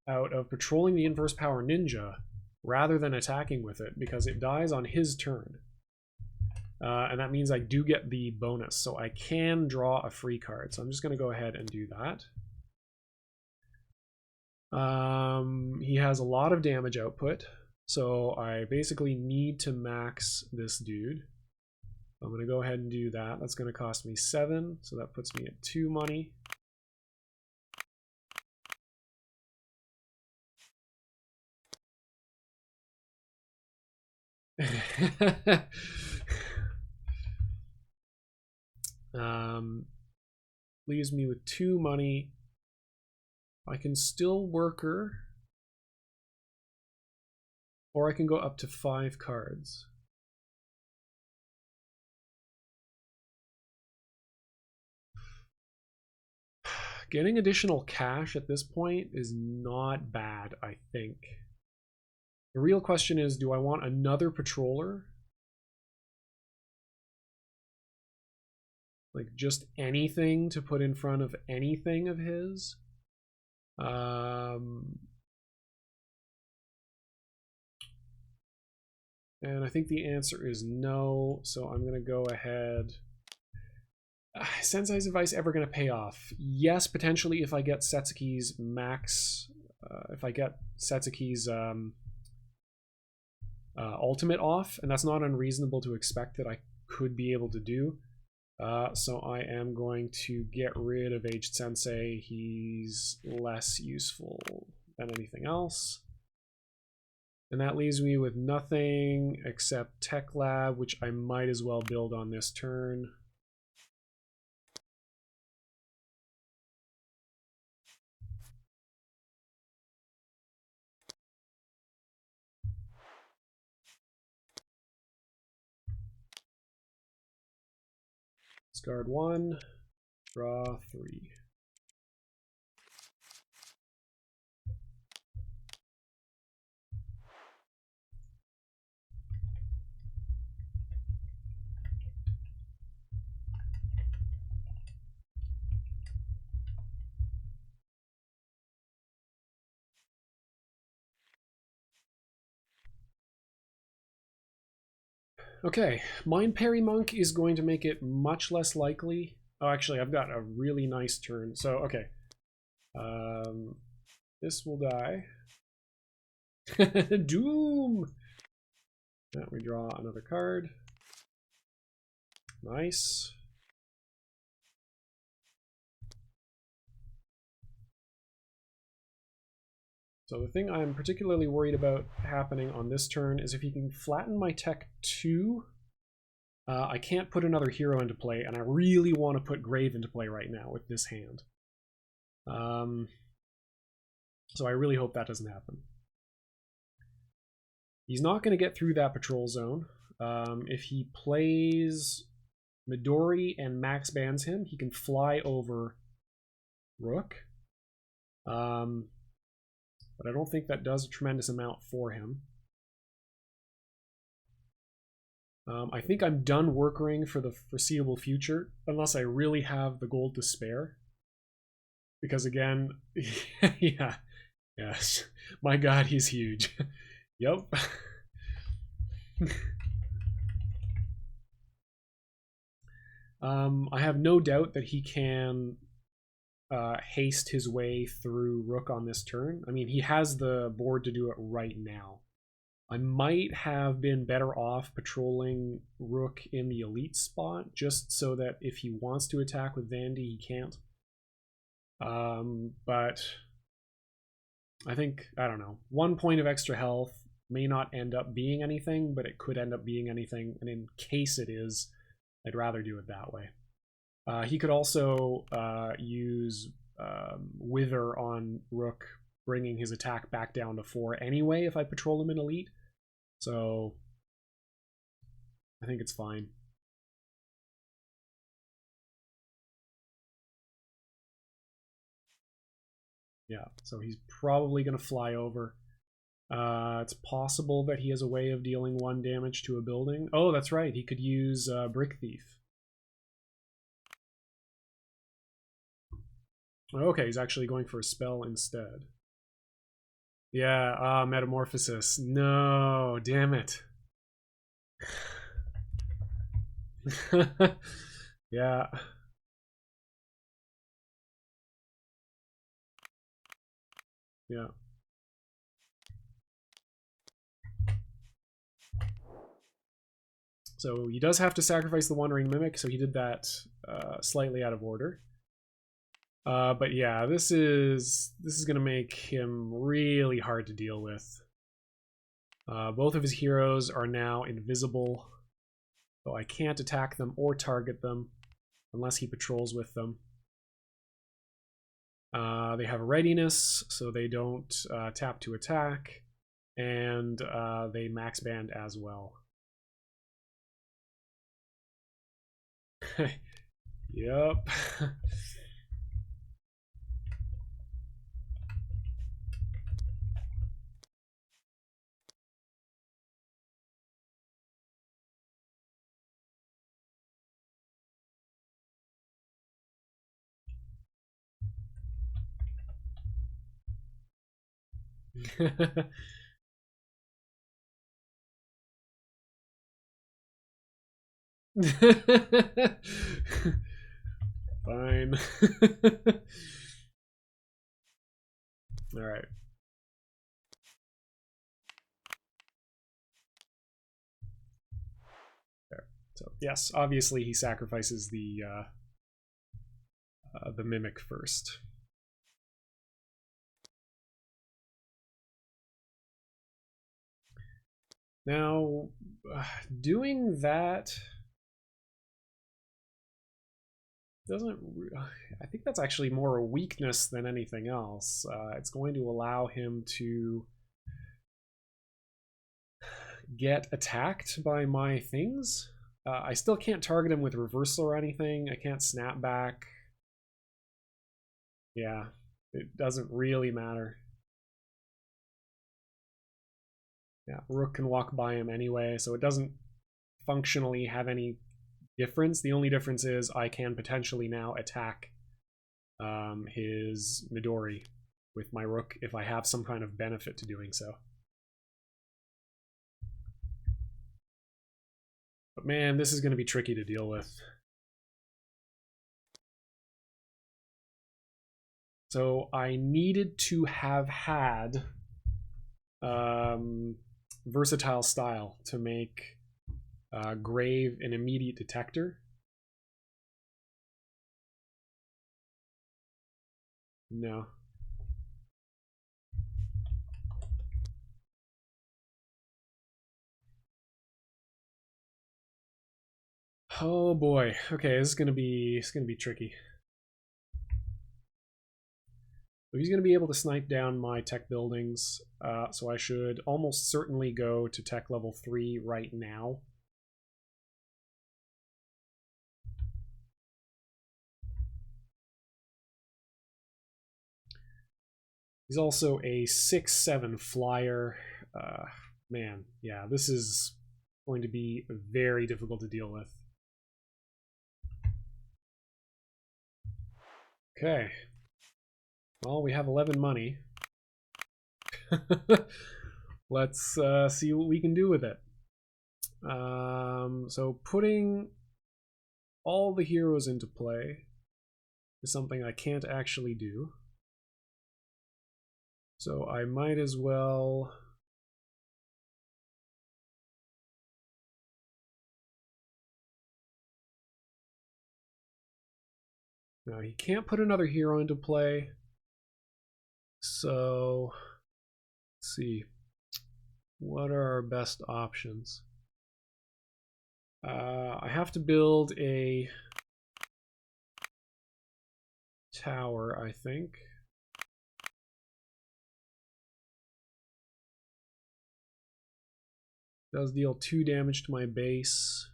out of patrolling the inverse power ninja rather than attacking with it, because it dies on his turn. And that means I do get the bonus, so I can draw a free card. So I'm just going to go ahead and do that. He has a lot of damage output, so I basically need to max this dude. I'm going to go ahead and do that. That's going to cost me 7, so that puts me at 2 money. Leaves me with 2 money. I can still worker, or I can go up to 5 cards. Getting additional cash at this point is not bad, I think. The real question is, do I want another patroller? Like just anything to put in front of anything of his? And I think the answer is no, so I'm going to go ahead. Sensei's advice ever going to pay off? Yes, potentially if I get Setsuki's max, if I get Setsuki's ultimate off, and that's not unreasonable to expect that I could be able to do. So I am going to get rid of Aged Sensei. He's less useful than anything else. And that leaves me with nothing except Tech Lab, which I might as well build on this turn. Discard 1, draw 3. Okay, Mind Parry Monk is going to make it much less likely. Oh, actually, I've got a really nice turn. So, okay. This will die. Doom! Now we draw another card. Nice. So the thing I'm particularly worried about happening on this turn is if he can flatten my Tech 2, I can't put another hero into play, and I really want to put Grave into play right now with this hand. So I really hope that doesn't happen. He's not going to get through that patrol zone. If he plays Midori and max bans him, he can fly over Rook. But I don't think that does a tremendous amount for him. I think I'm done workering for the foreseeable future, unless I really have the gold to spare. Because again, yeah, yes, my god, he's huge. Yep. I have no doubt that he can haste his way through Rook on this turn. I mean, he has the board to do it right now. I might have been better off patrolling Rook in the elite spot, just so that if he wants to attack with Vandy, he can't. But I think, I don't know, 1 point of extra health may not end up being anything, but it could end up being anything, and in case it is, I'd rather do it that way. He could also use Wither on Rook, bringing his attack back down to 4 anyway if I patrol him in elite. So I think it's fine. Yeah, so he's probably going to fly over. It's possible that he has a way of dealing 1 damage to a building. Oh, that's right. He could use Brick Thief. Okay, he's actually going for a spell instead. Yeah, Metamorphosis. No, damn it. Yeah. Yeah. So he does have to sacrifice the Wandering Mimic, so he did that slightly out of order. But yeah, this is going to make him really hard to deal with. Both of his heroes are now invisible, so I can't attack them or target them unless he patrols with them. They have readiness, so they don't tap to attack, and they max band as well. Yep. Fine. All right. There. So yes, obviously he sacrifices the mimic first. Now, doing that doesn't. I think that's actually more a weakness than anything else. It's going to allow him to get attacked by my things. I still can't target him with reversal or anything. I can't snap back. Yeah, it doesn't really matter. Yeah, Rook can walk by him anyway, so it doesn't functionally have any difference. The only difference is I can potentially now attack his Midori with my Rook if I have some kind of benefit to doing so. But man, this is going to be tricky to deal with. So I needed to have had versatile style to make Grave an immediate detector. No. Oh boy. Okay, this is gonna be tricky. So he's gonna be able to snipe down my tech buildings. So I should almost certainly go to tech level 3 right now. He's also a 6/7 flyer. Man, yeah, this is going to be very difficult to deal with. Okay. Well, we have 11 money. Let's see what we can do with it. So putting all the heroes into play is something I can't actually do. So I might as well... No, he can't put another hero into play. So, let's see. What are our best options? I have to build a tower, I think. Does deal 2 damage to my base.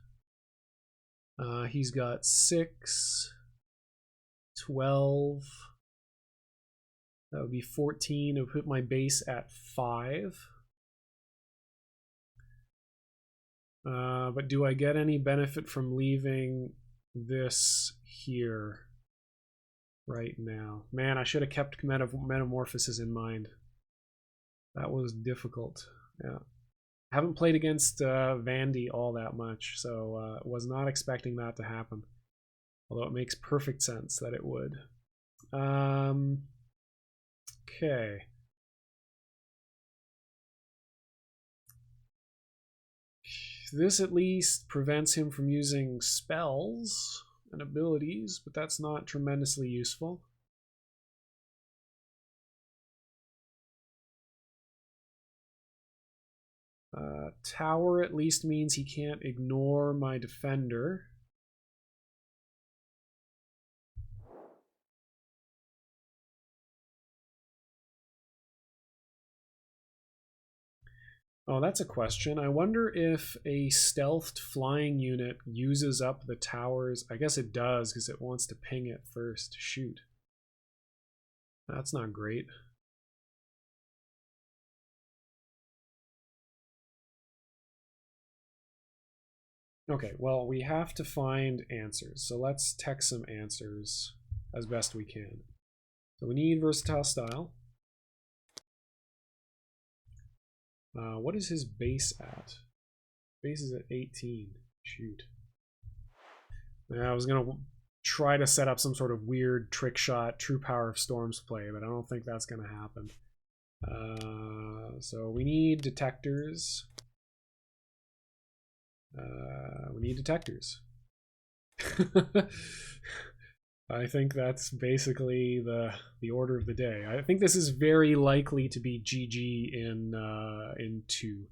He's got 6, 12. That would be 14. I would put my base at 5. But do I get any benefit from leaving this here right now? Man, I should have kept Metamorphosis in mind. That was difficult. Yeah. I haven't played against Vandy all that much, so was not expecting that to happen. Although it makes perfect sense that it would. Okay. This at least prevents him from using spells and abilities, but that's not tremendously useful. Tower at least means he can't ignore my defender. Oh, that's a question. I wonder if a stealthed flying unit uses up the towers. I guess it does because it wants to ping it first. Shoot. That's not great. Okay, well, we have to find answers. So let's text some answers as best we can. So we need versatile style. What is his base at? Base is at 18. Shoot. Yeah, I was going to try to set up some sort of weird trick shot, True Power of Storms play, but I don't think that's going to happen. So we need detectors. We need detectors. I think that's basically the order of the day. I think this is very likely to be GG in 2.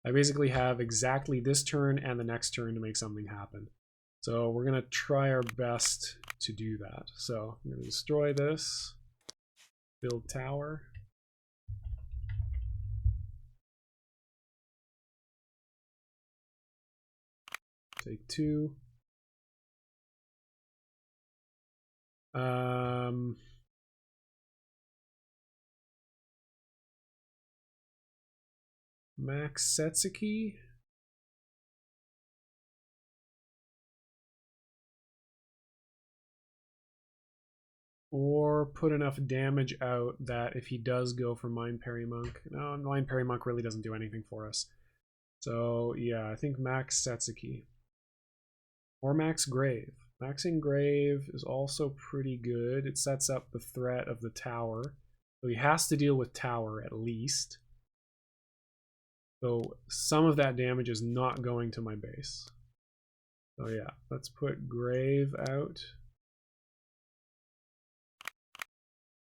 I basically have exactly this turn and the next turn to make something happen. So we're going to try our best to do that. So I'm going to destroy this, build tower. Take 2. Max Setsuki. Or put enough damage out that if he does go for Mind Parry Monk. No, Mind Parry Monk really doesn't do anything for us. So yeah, I think Max Setsuki. Or Max Grave. Maxing Grave is also pretty good. It sets up the threat of the tower. So he has to deal with tower at least. So some of that damage is not going to my base. So yeah, let's put Grave out.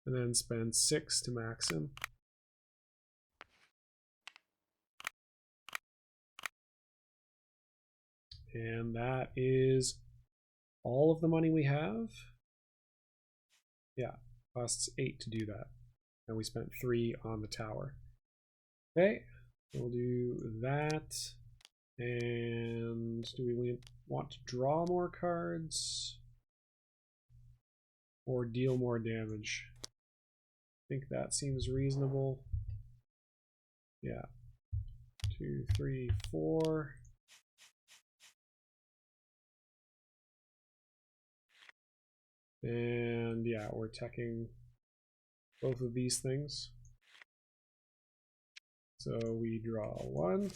And then spend 6 to max him. And that is all of the money we have. Yeah, costs 8 to do that. And we spent 3 on the tower. Okay, we'll do that. And do we want to draw more cards? Or deal more damage? I think that seems reasonable. Yeah. 2, 3, 4. And yeah, we're teching both of these things. So we draw 1.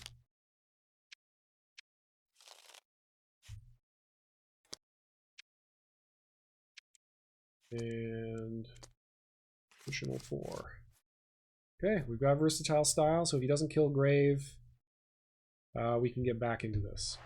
And additional 4. Okay, we've got versatile style, so if he doesn't kill Grave, we can get back into this.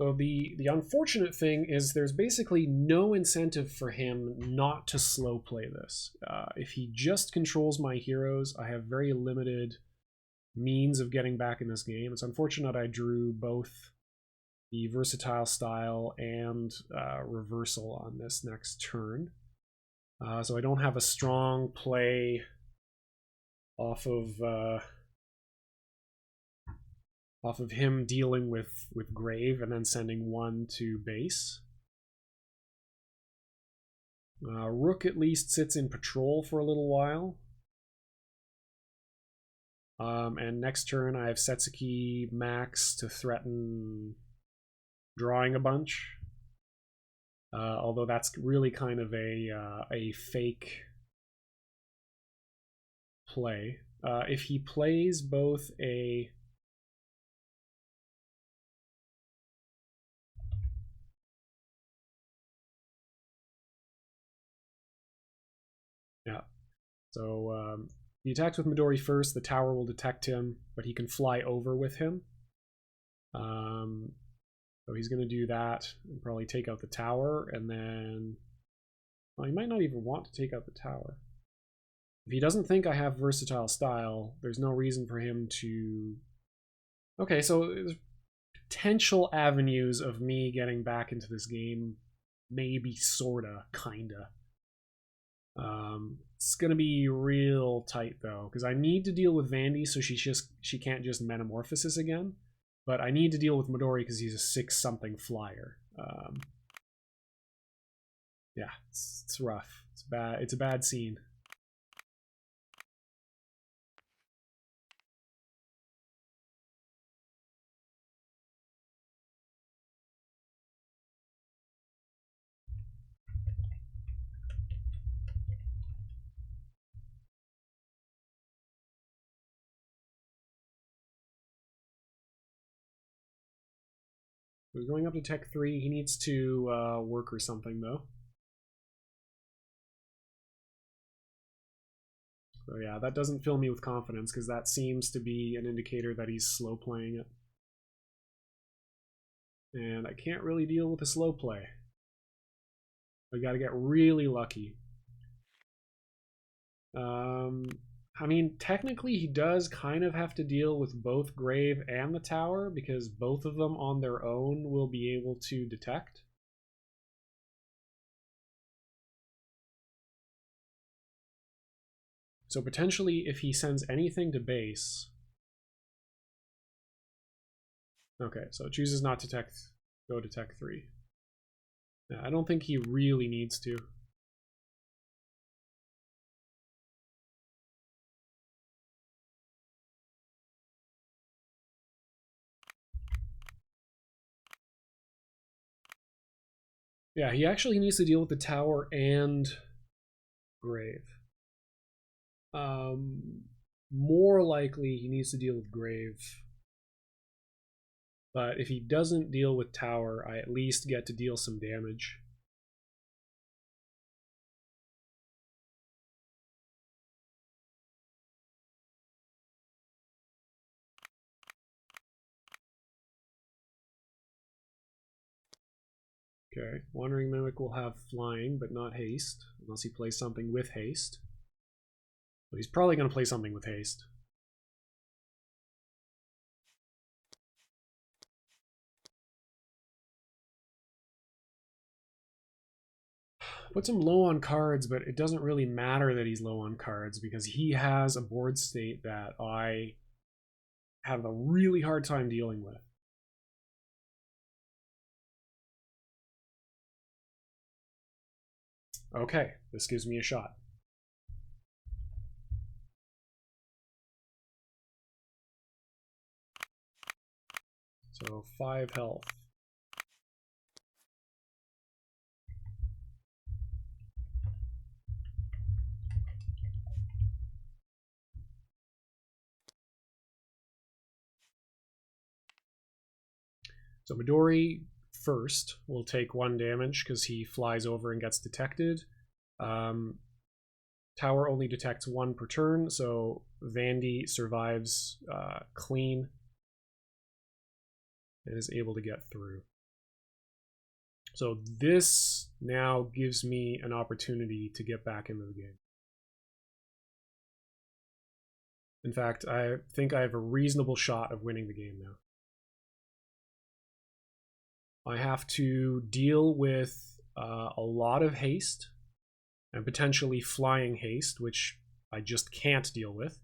So the unfortunate thing is there's basically no incentive for him not to slow play this. If he just controls my heroes, I have very limited means of getting back in this game. It's unfortunate I drew both the versatile style and reversal on this next turn. So I don't have a strong play off of him dealing with Grave and then sending one to base. Rook at least sits in patrol for a little while. And next turn I have Setsuki Max to threaten drawing a bunch. Although that's really kind of a fake play. If he plays both a... Yeah. So he attacks with Midori first. The tower will detect him, but he can fly over with him. So he's going to do that and probably take out the tower, and then... Well, he might not even want to take out the tower. If he doesn't think I have versatile style, there's no reason for him to... Okay, so there's potential avenues of me getting back into this game. Maybe, sorta, kinda. It's gonna be real tight though, because I need to deal with Vandy so she can't just metamorphosis again. But I need to deal with Midori because he's a 6-something flyer. Yeah, it's rough. It's bad. It's a bad scene. He's going up to Tech 3. He needs to work or something, though. So yeah, that doesn't fill me with confidence, because that seems to be an indicator that he's slow playing it. And I can't really deal with a slow play. I gotta get really lucky. I mean, technically he does kind of have to deal with both Grave and the tower, because both of them on their own will be able to detect. So potentially if he sends anything to base... Okay, so it chooses not to go to Tech 3. Yeah, I don't think he really needs to. Yeah, he actually needs to deal with the tower and Grave. More likely he needs to deal with Grave. But if he doesn't deal with tower, I at least get to deal some damage. Okay, Wandering Mimic will have flying, but not haste, unless he plays something with haste. But he's probably going to play something with haste. Puts him low on cards, but it doesn't really matter that he's low on cards, because he has a board state that I have a really hard time dealing with. Okay, this gives me a shot. So 5 health. So Midori first will take 1 damage because he flies over and gets detected. Tower only detects 1 per turn, so Vandy survives clean and is able to get through. So this now gives me an opportunity to get back into the game. In fact, I think I have a reasonable shot of winning the game now. I have to deal with a lot of haste and potentially flying haste, which I just can't deal with.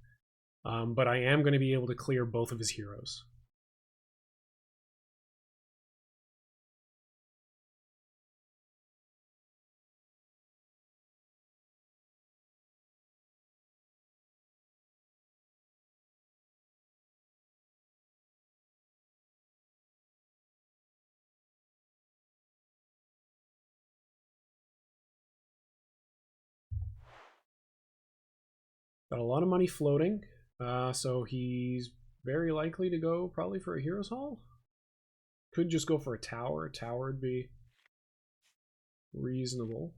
But I am going to be able to clear both of his heroes. Got a lot of money floating, so he's very likely to go probably for a Heroes Hall. Could just go for a tower. A tower would be reasonable.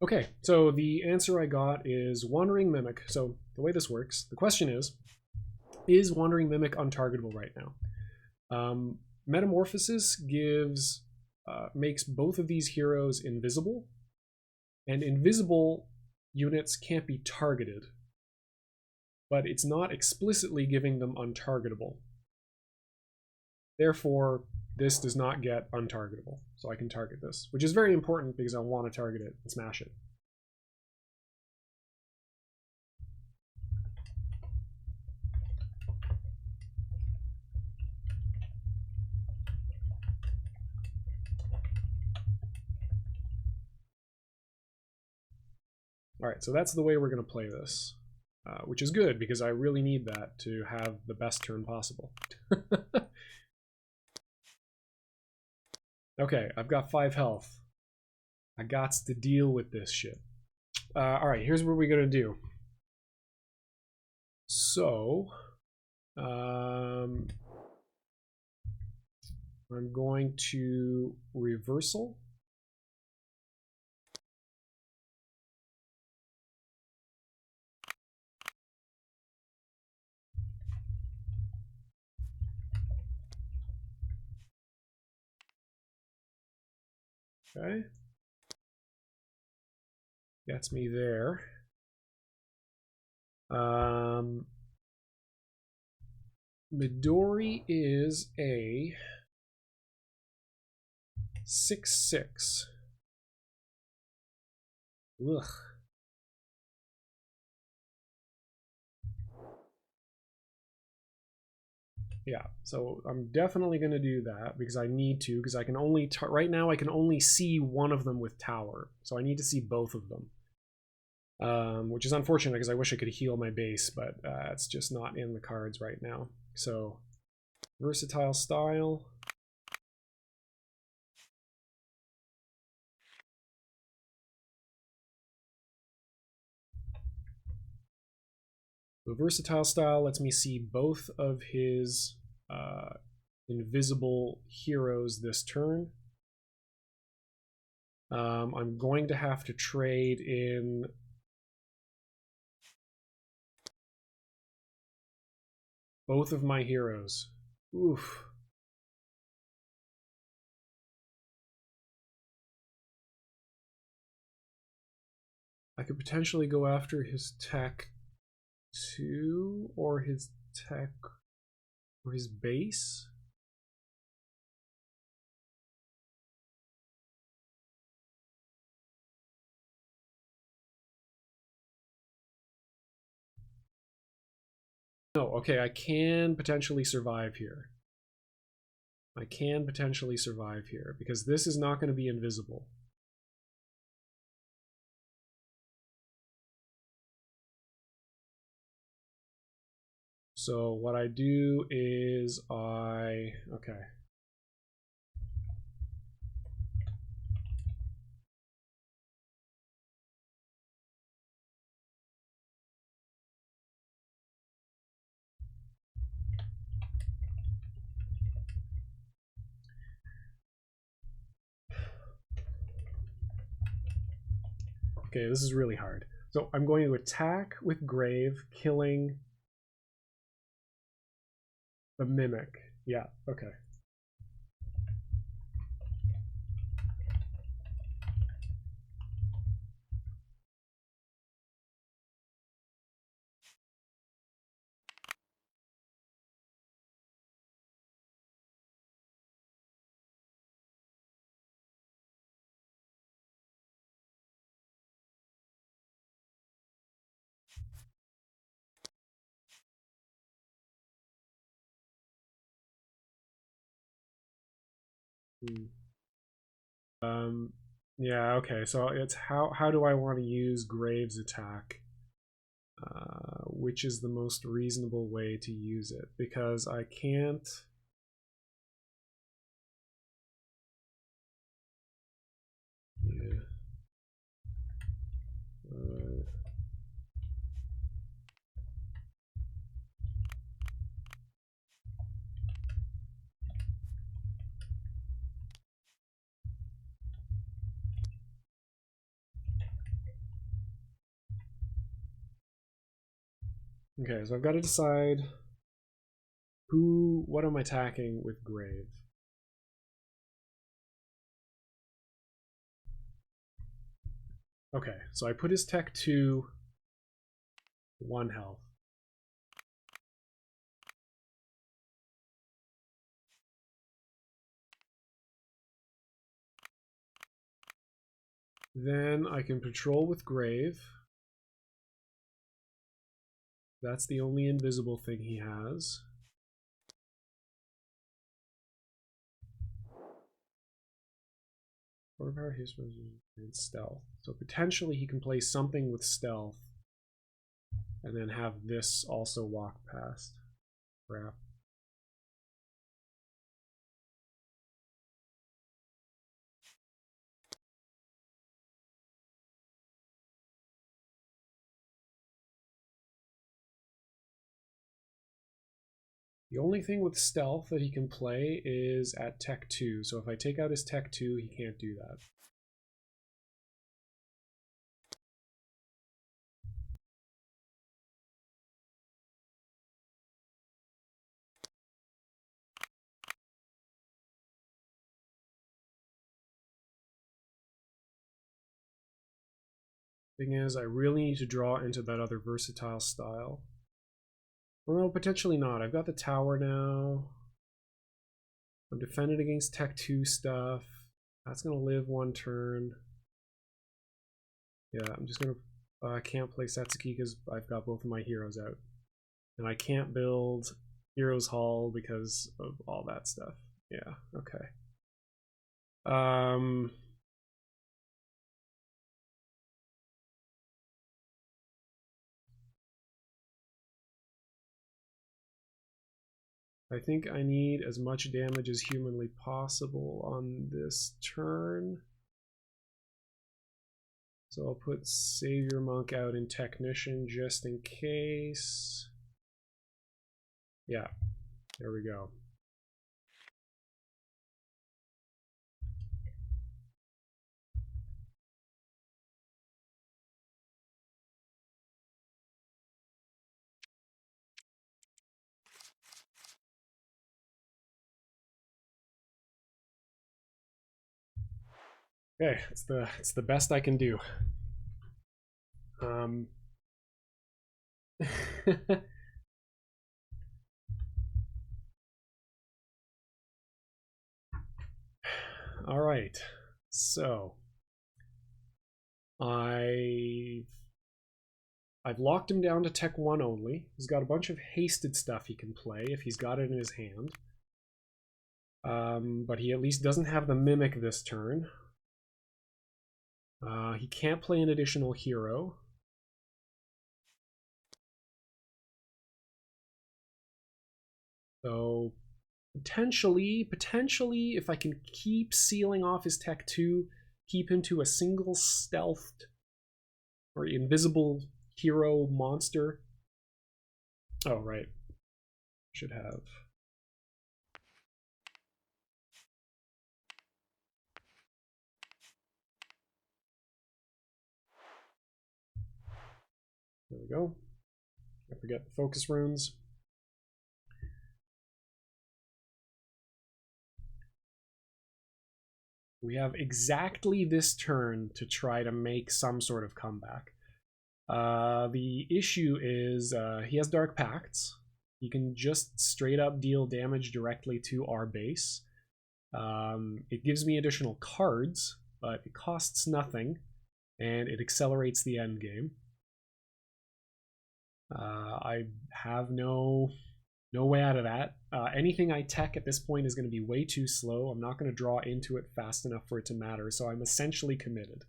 Okay, so the answer I got is Wandering Mimic. So the way this works, the question is Wandering Mimic untargetable right now? Metamorphosis makes both of these heroes invisible, and invisible units can't be targeted, but it's not explicitly giving them untargetable. Therefore, this does not get untargetable, so I can target this, which is very important because I want to target it and smash it. All right, so that's the way we're going to play this, which is good because I really need that to have the best turn possible. Okay, I've got 5 health. I got to deal with this shit. All right, here's what we're going to do. So, I'm going to reversal. Okay. Gets me there. Midori is a 6/6. Ugh. Yeah, so I'm definitely going to do that because I need to, because I can only, right now I can only see one of them with tower, so I need to see both of them. Which is unfortunate because I wish I could heal my base, but it's just not in the cards right now. So, versatile style. The versatile style lets me see both of his invisible heroes this turn. I'm going to have to trade in both of my heroes. Oof. I could potentially go after his tech 2 or his tech or his base. No, okay, I can potentially survive here. I can potentially survive here because this is not going to be invisible. So what I do is okay. Okay, this is really hard. So I'm going to attack with Grave, killing the Mimic. Yeah, okay. Yeah, okay, so it's how do I want to use Graves' attack? Which is the most reasonable way to use it? Because I can't... Yeah. Okay, so I've got to decide what am I attacking with Grave? Okay, so I put his tech to 1 health. Then I can patrol with Grave. That's the only invisible thing he has. Power his and stealth. So potentially he can play something with stealth and then have this also walk past. Crap. The only thing with stealth that he can play is at Tech 2. So if I take out his Tech 2, he can't do that. Thing is, I really need to draw into that other versatile style. Well, no, potentially not. I've got the tower now. I'm defending against Tech 2 stuff. That's going to live 1 turn. Yeah, I'm just going to... I can't play Setsuki because I've got both of my heroes out. And I can't build Heroes Hall because of all that stuff. Yeah, okay. I think I need as much damage as humanly possible on this turn. So I'll put Savior Monk out in Technician just in case. Yeah, there we go. Okay, it's the best I can do. All right, so I've locked him down to Tech 1 only. He's got a bunch of hasted stuff he can play if he's got it in his hand. But he at least doesn't have the Mimic this turn. He can't play an additional hero. So potentially, if I can keep sealing off his Tech 2, keep him to a single stealthed or invisible hero monster. Oh, right. Should have. There we go. I forget the focus runes. We have exactly this turn to try to make some sort of comeback. The issue is he has Dark Pacts. He can just straight up deal damage directly to our base. It gives me additional cards, but it costs nothing, and it accelerates the end game. I have no No way out of that. Anything I tech at this point is going to be way too slow. I'm not going to draw into it fast enough for it to matter, so I'm essentially committed.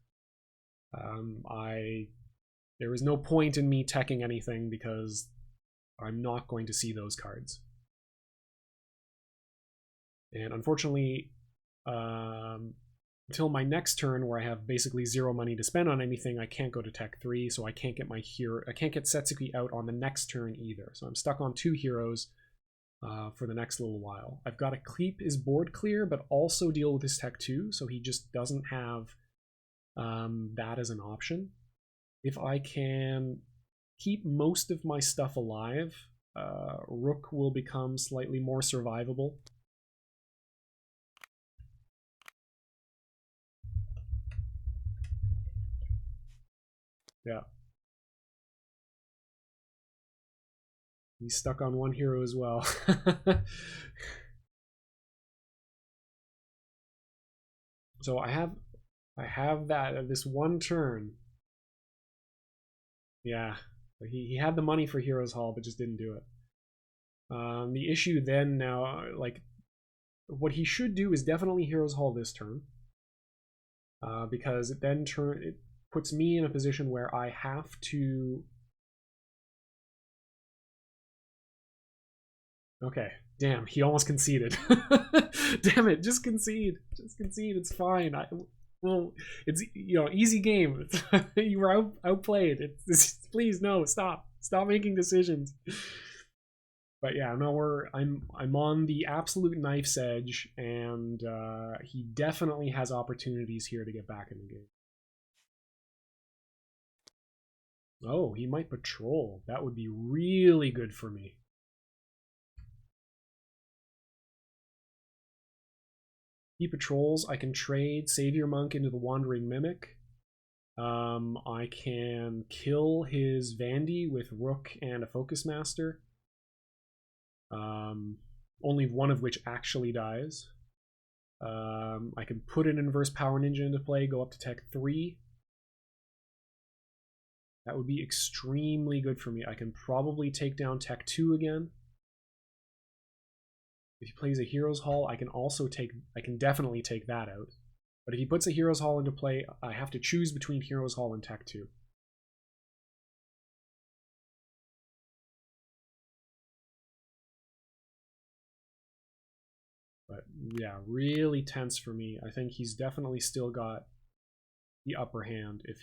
There is no point in me teching anything because I'm not going to see those cards. And unfortunately, until my next turn, where I have basically zero money to spend on anything, I can't go to Tech 3, so I can't get my hero. I can't get Setsuki out on the next turn either. So I'm stuck on 2 heroes for the next little while. I've got to keep his board clear, but also deal with his Tech 2, so he just doesn't have that as an option. If I can keep most of my stuff alive, Rook will become slightly more survivable. Yeah. He's stuck on 1 hero as well. So I have that this 1 turn. Yeah. He had the money for Heroes Hall, but just didn't do it. The issue then now, like, what he should do is definitely Heroes Hall this turn. Because it then it puts me in a position where I have to... Okay, damn, he almost conceded. Damn it, just concede. Just concede, it's fine. Well, it's, you know, easy game. You were outplayed. Please, no, stop. Stop making decisions. But yeah, no, I'm on the absolute knife's edge, and he definitely has opportunities here to get back in the game. Oh, he might patrol. That would be really good for me. He patrols. I can trade Savior Monk into the Wandering Mimic. I can kill his Vandy with Rook and a Focus Master. Only one of which actually dies. I can put an Inverse Power Ninja into play, go up to Tech 3. That would be extremely good for me. I can probably take down Tech 2 again. If he plays a Heroes Hall, I can definitely take that out. But if he puts a Heroes Hall into play, I have to choose between Heroes Hall and Tech 2. But yeah, really tense for me. I think he's definitely still got the upper hand. If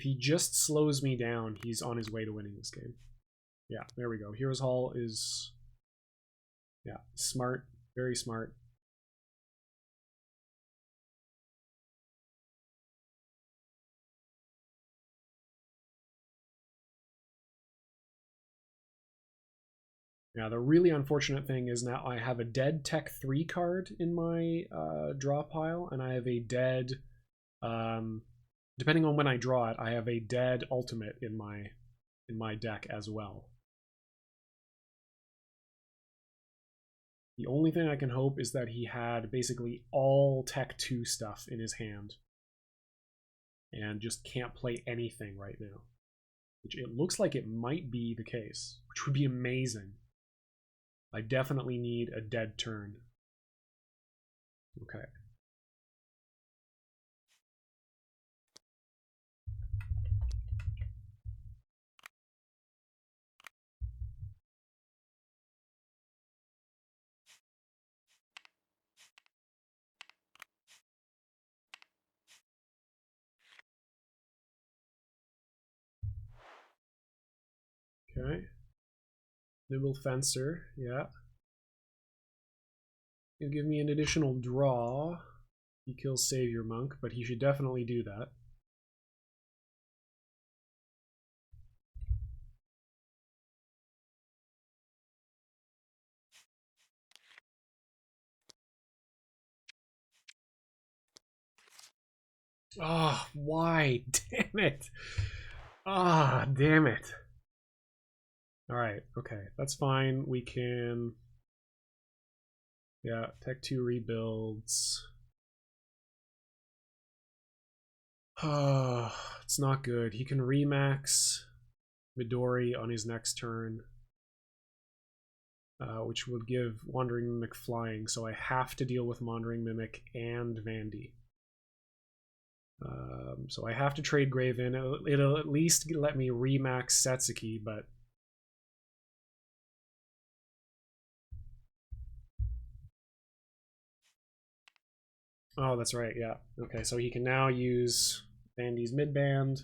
he just slows me down, he's on his way to winning this game. Yeah, there we go. Heroes Hall is, yeah, smart, very smart. Yeah, the really unfortunate thing is now I have a dead Tech 3 card in my draw pile, and I have a dead, depending on when I draw it, I have a dead ultimate in my deck as well. The only thing I can hope is that he had basically all Tech 2 stuff in his hand and just can't play anything right now. Which it looks like it might be the case, which would be amazing. I definitely need a dead turn. Okay. Okay. Nimble Fencer, yeah. He'll give me an additional draw. He kills Savior Monk, but he should definitely do that. Ah, oh, why? Damn it. Ah, oh, damn it. Alright, okay, that's fine. We can... Yeah, Tech 2 rebuilds. It's not good. He can remax Midori on his next turn. which would give Wandering Mimic flying, so I have to deal with Wandering Mimic and Vandy. So I have to trade Graven. It'll at least let me remax Setsuki, but oh, that's right, yeah. Okay, so he can now use Vandy's midband.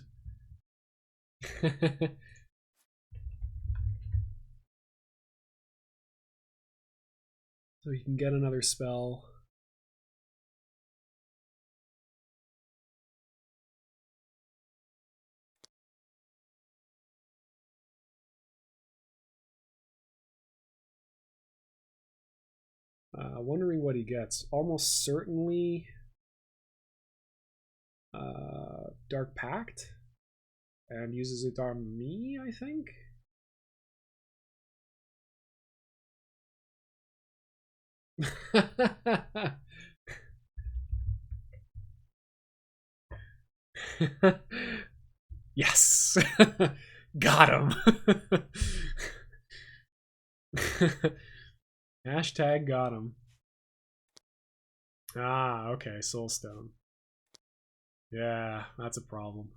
So he can get another spell. Wondering what he gets. Almost certainly Dark Pact, and uses it on me, I think. Yes. Got him. Hashtag got him. Ah, okay, Soulstone. Yeah, that's a problem.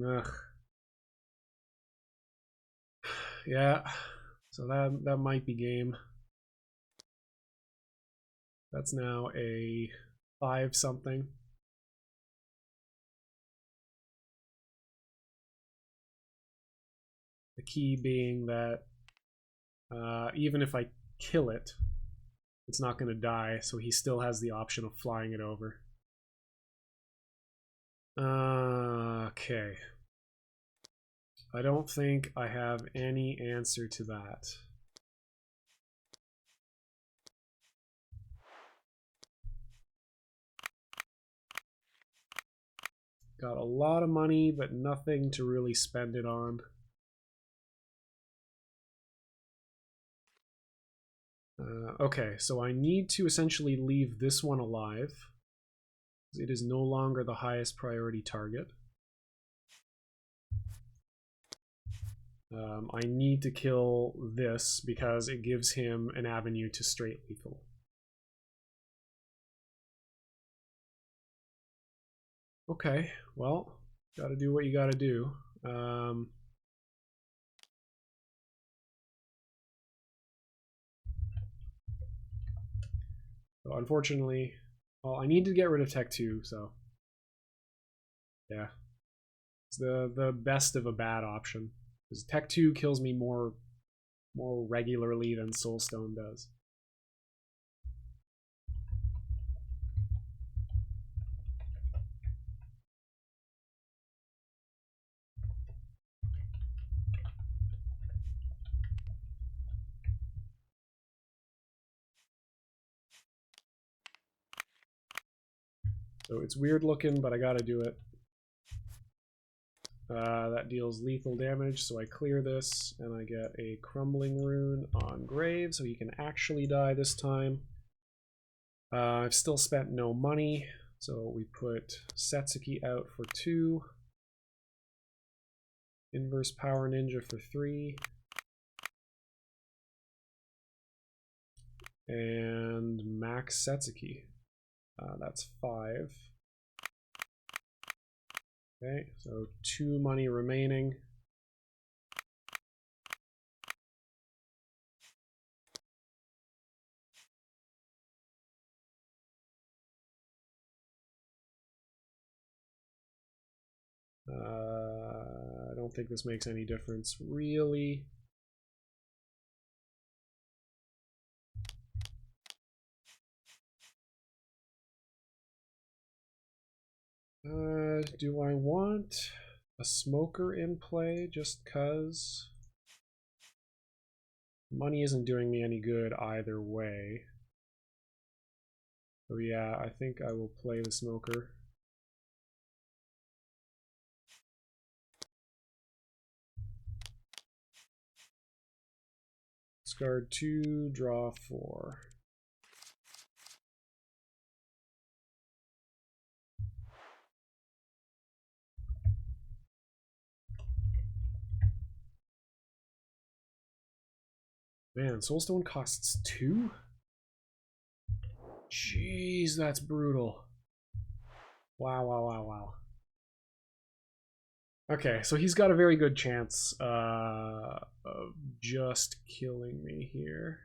Ugh. Yeah, so that might be game. That's now a 5-something. The key being that even if I kill it, it's not going to die, so he still has the option of flying it over. Okay. I don't think I have any answer to that. Got a lot of money, but nothing to really spend it on. Okay, so I need to essentially leave this one alive. It is no longer the highest priority target. I need to kill this because it gives him an avenue to straight lethal. Okay, well, gotta do what you gotta do. So unfortunately, well, I need to get rid of Tech 2, so yeah. It's the best of a bad option. Because Tech 2 kills me more regularly than Soulstone does. So it's weird looking, but I gotta do it. That deals lethal damage, so I clear this, and I get a Crumbling Rune on Grave, so he can actually die this time. I've still spent no money, so we put Setsuki out for 2. Inverse Power Ninja for 3. And Max Setsuki. That's 5. Okay, so 2 money remaining. I don't think this makes any difference, really. Do I want a smoker in play just cuz? Money isn't doing me any good either way. So yeah, I think I will play the smoker. Discard 2, draw 4. Man, Soulstone costs 2? Jeez, that's brutal. Wow, wow, wow, wow. Okay, so he's got a very good chance of just killing me here.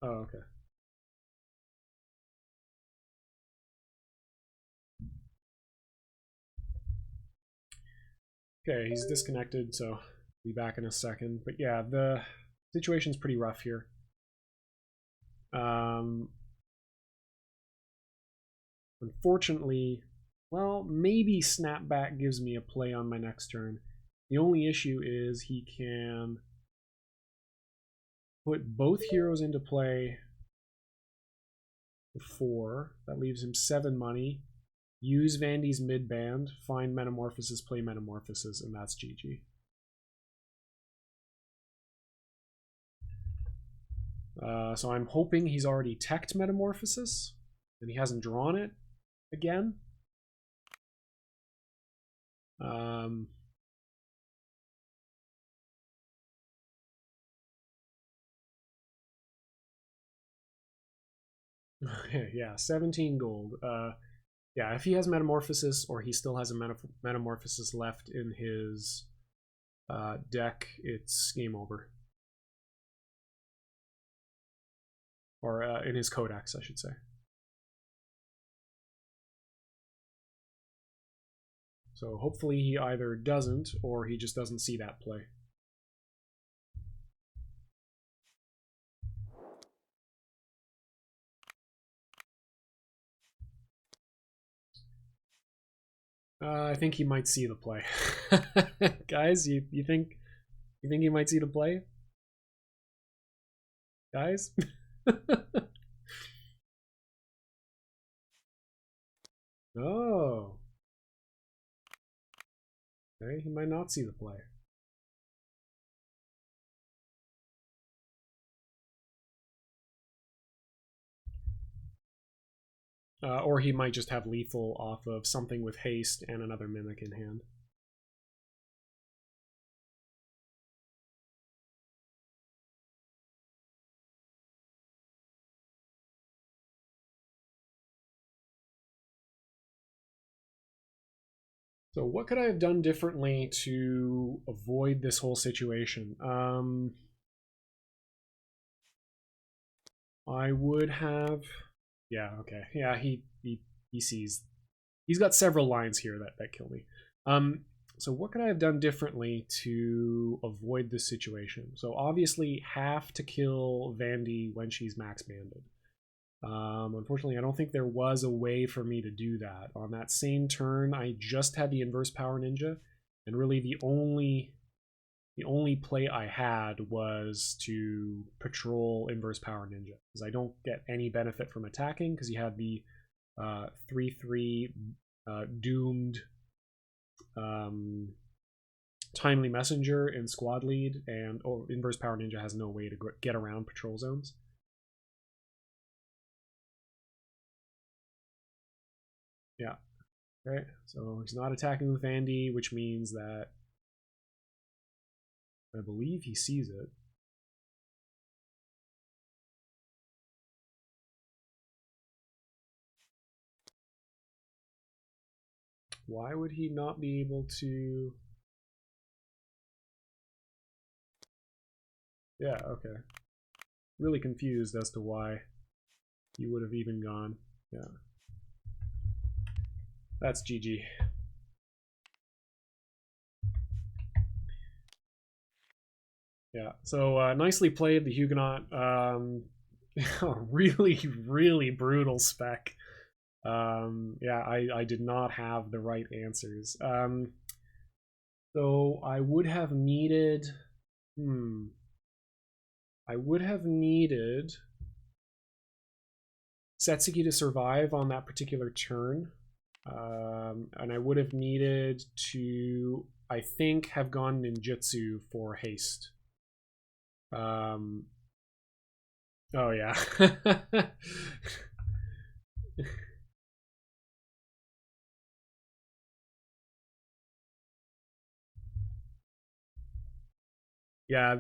Oh, okay. Okay, he's disconnected, so be back in a second. But yeah, the situation's pretty rough here. Unfortunately, well, maybe Snapback gives me a play on my next turn. The only issue is he can put both heroes into play for 4. That leaves him 7 money. Use Vandy's mid-band, find Metamorphosis, play Metamorphosis, and that's GG. So I'm hoping he's already teched Metamorphosis, and he hasn't drawn it again. Yeah, 17 gold. Yeah, if he has Metamorphosis or he still has a Metamorphosis left in his deck, it's game over. Or in his Codex, I should say. So hopefully he either doesn't or he just doesn't see that play. I think he might see the play. Guys, you think he might see the play? Guys? Oh. Okay, he might not see the play. Or he might just have lethal off of something with haste and another mimic in hand. So what could I have done differently to avoid this whole situation? I would have... Yeah, okay. Yeah, he sees. He's got several lines here that kill me. So what could I have done differently to avoid this situation? So obviously have to kill Vandy when she's max banded. Unfortunately, I don't think there was a way for me to do that. On that same turn, I just had the inverse power ninja, and really the only play I had was to patrol inverse power ninja, because I don't get any benefit from attacking because you have the 3/3 doomed timely messenger in squad lead, and inverse power ninja has no way to get around patrol zones. Yeah. Right. So he's not attacking with Andy, which means that I believe he sees it. Why would he not be able to? Yeah, okay. Really confused as to why he would have even gone. Yeah. That's GG. Yeah, so nicely played, the Huguenot. Really, really brutal spec. Yeah, I did not have the right answers. So I would have needed... I would have needed Setsuki to survive on that particular turn. And I would have needed to, I think, have gone ninjutsu for haste. Oh yeah. Yeah,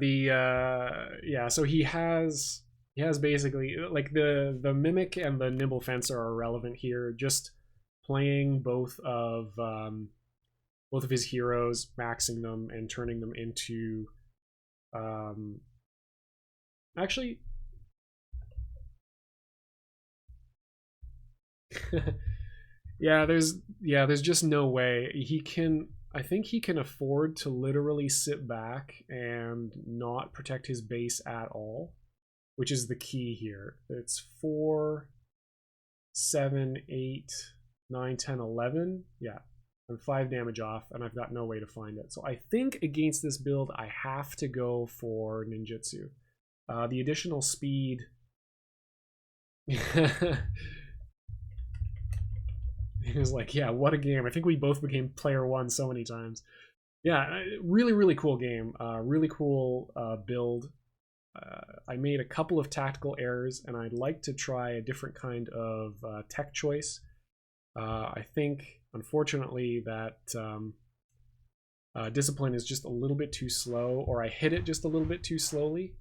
yeah, so he has basically like the mimic and the nimble fencer are relevant here. Just playing both of his heroes, maxing them and turning them into um actually there's just no way he can. I think he can afford to literally sit back and not protect his base at all, which is the key here. It's 4, 7, 8, 9, 10, 11. Yeah, I'm 5 damage off, and I've got no way to find it. So I think against this build, I have to go for ninjutsu. The additional speed. He was like, yeah, what a game. I think we both became player one so many times. Yeah, really, really cool game. Really cool build. I made a couple of tactical errors, and I'd like to try a different kind of tech choice. I think, unfortunately, that discipline is just a little bit too slow, or I hit it just a little bit too slowly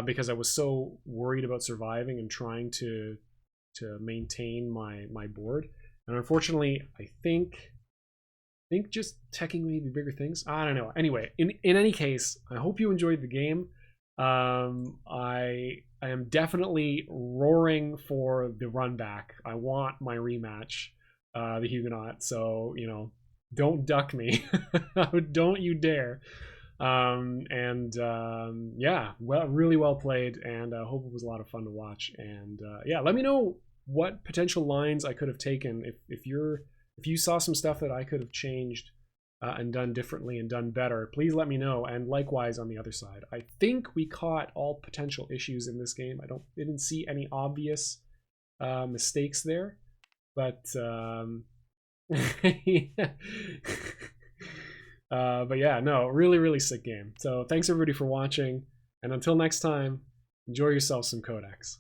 because I was so worried about surviving and trying to maintain my board. And unfortunately, I think just teching maybe bigger things. I don't know. Anyway, in any case, I hope you enjoyed the game. I am definitely roaring for the run back. I want my rematch, the Huguenot. So don't duck me. Don't you dare. Yeah, really well played, and I hope it was a lot of fun to watch. And yeah, let me know what potential lines I could have taken if you saw some stuff that I could have changed and done differently and done better. Please let me know, and likewise on the other side. I think we caught all potential issues in this game. I didn't see any obvious mistakes there, but but yeah, no, really, really sick game. So thanks everybody for watching, and until next time, enjoy yourself some Codex.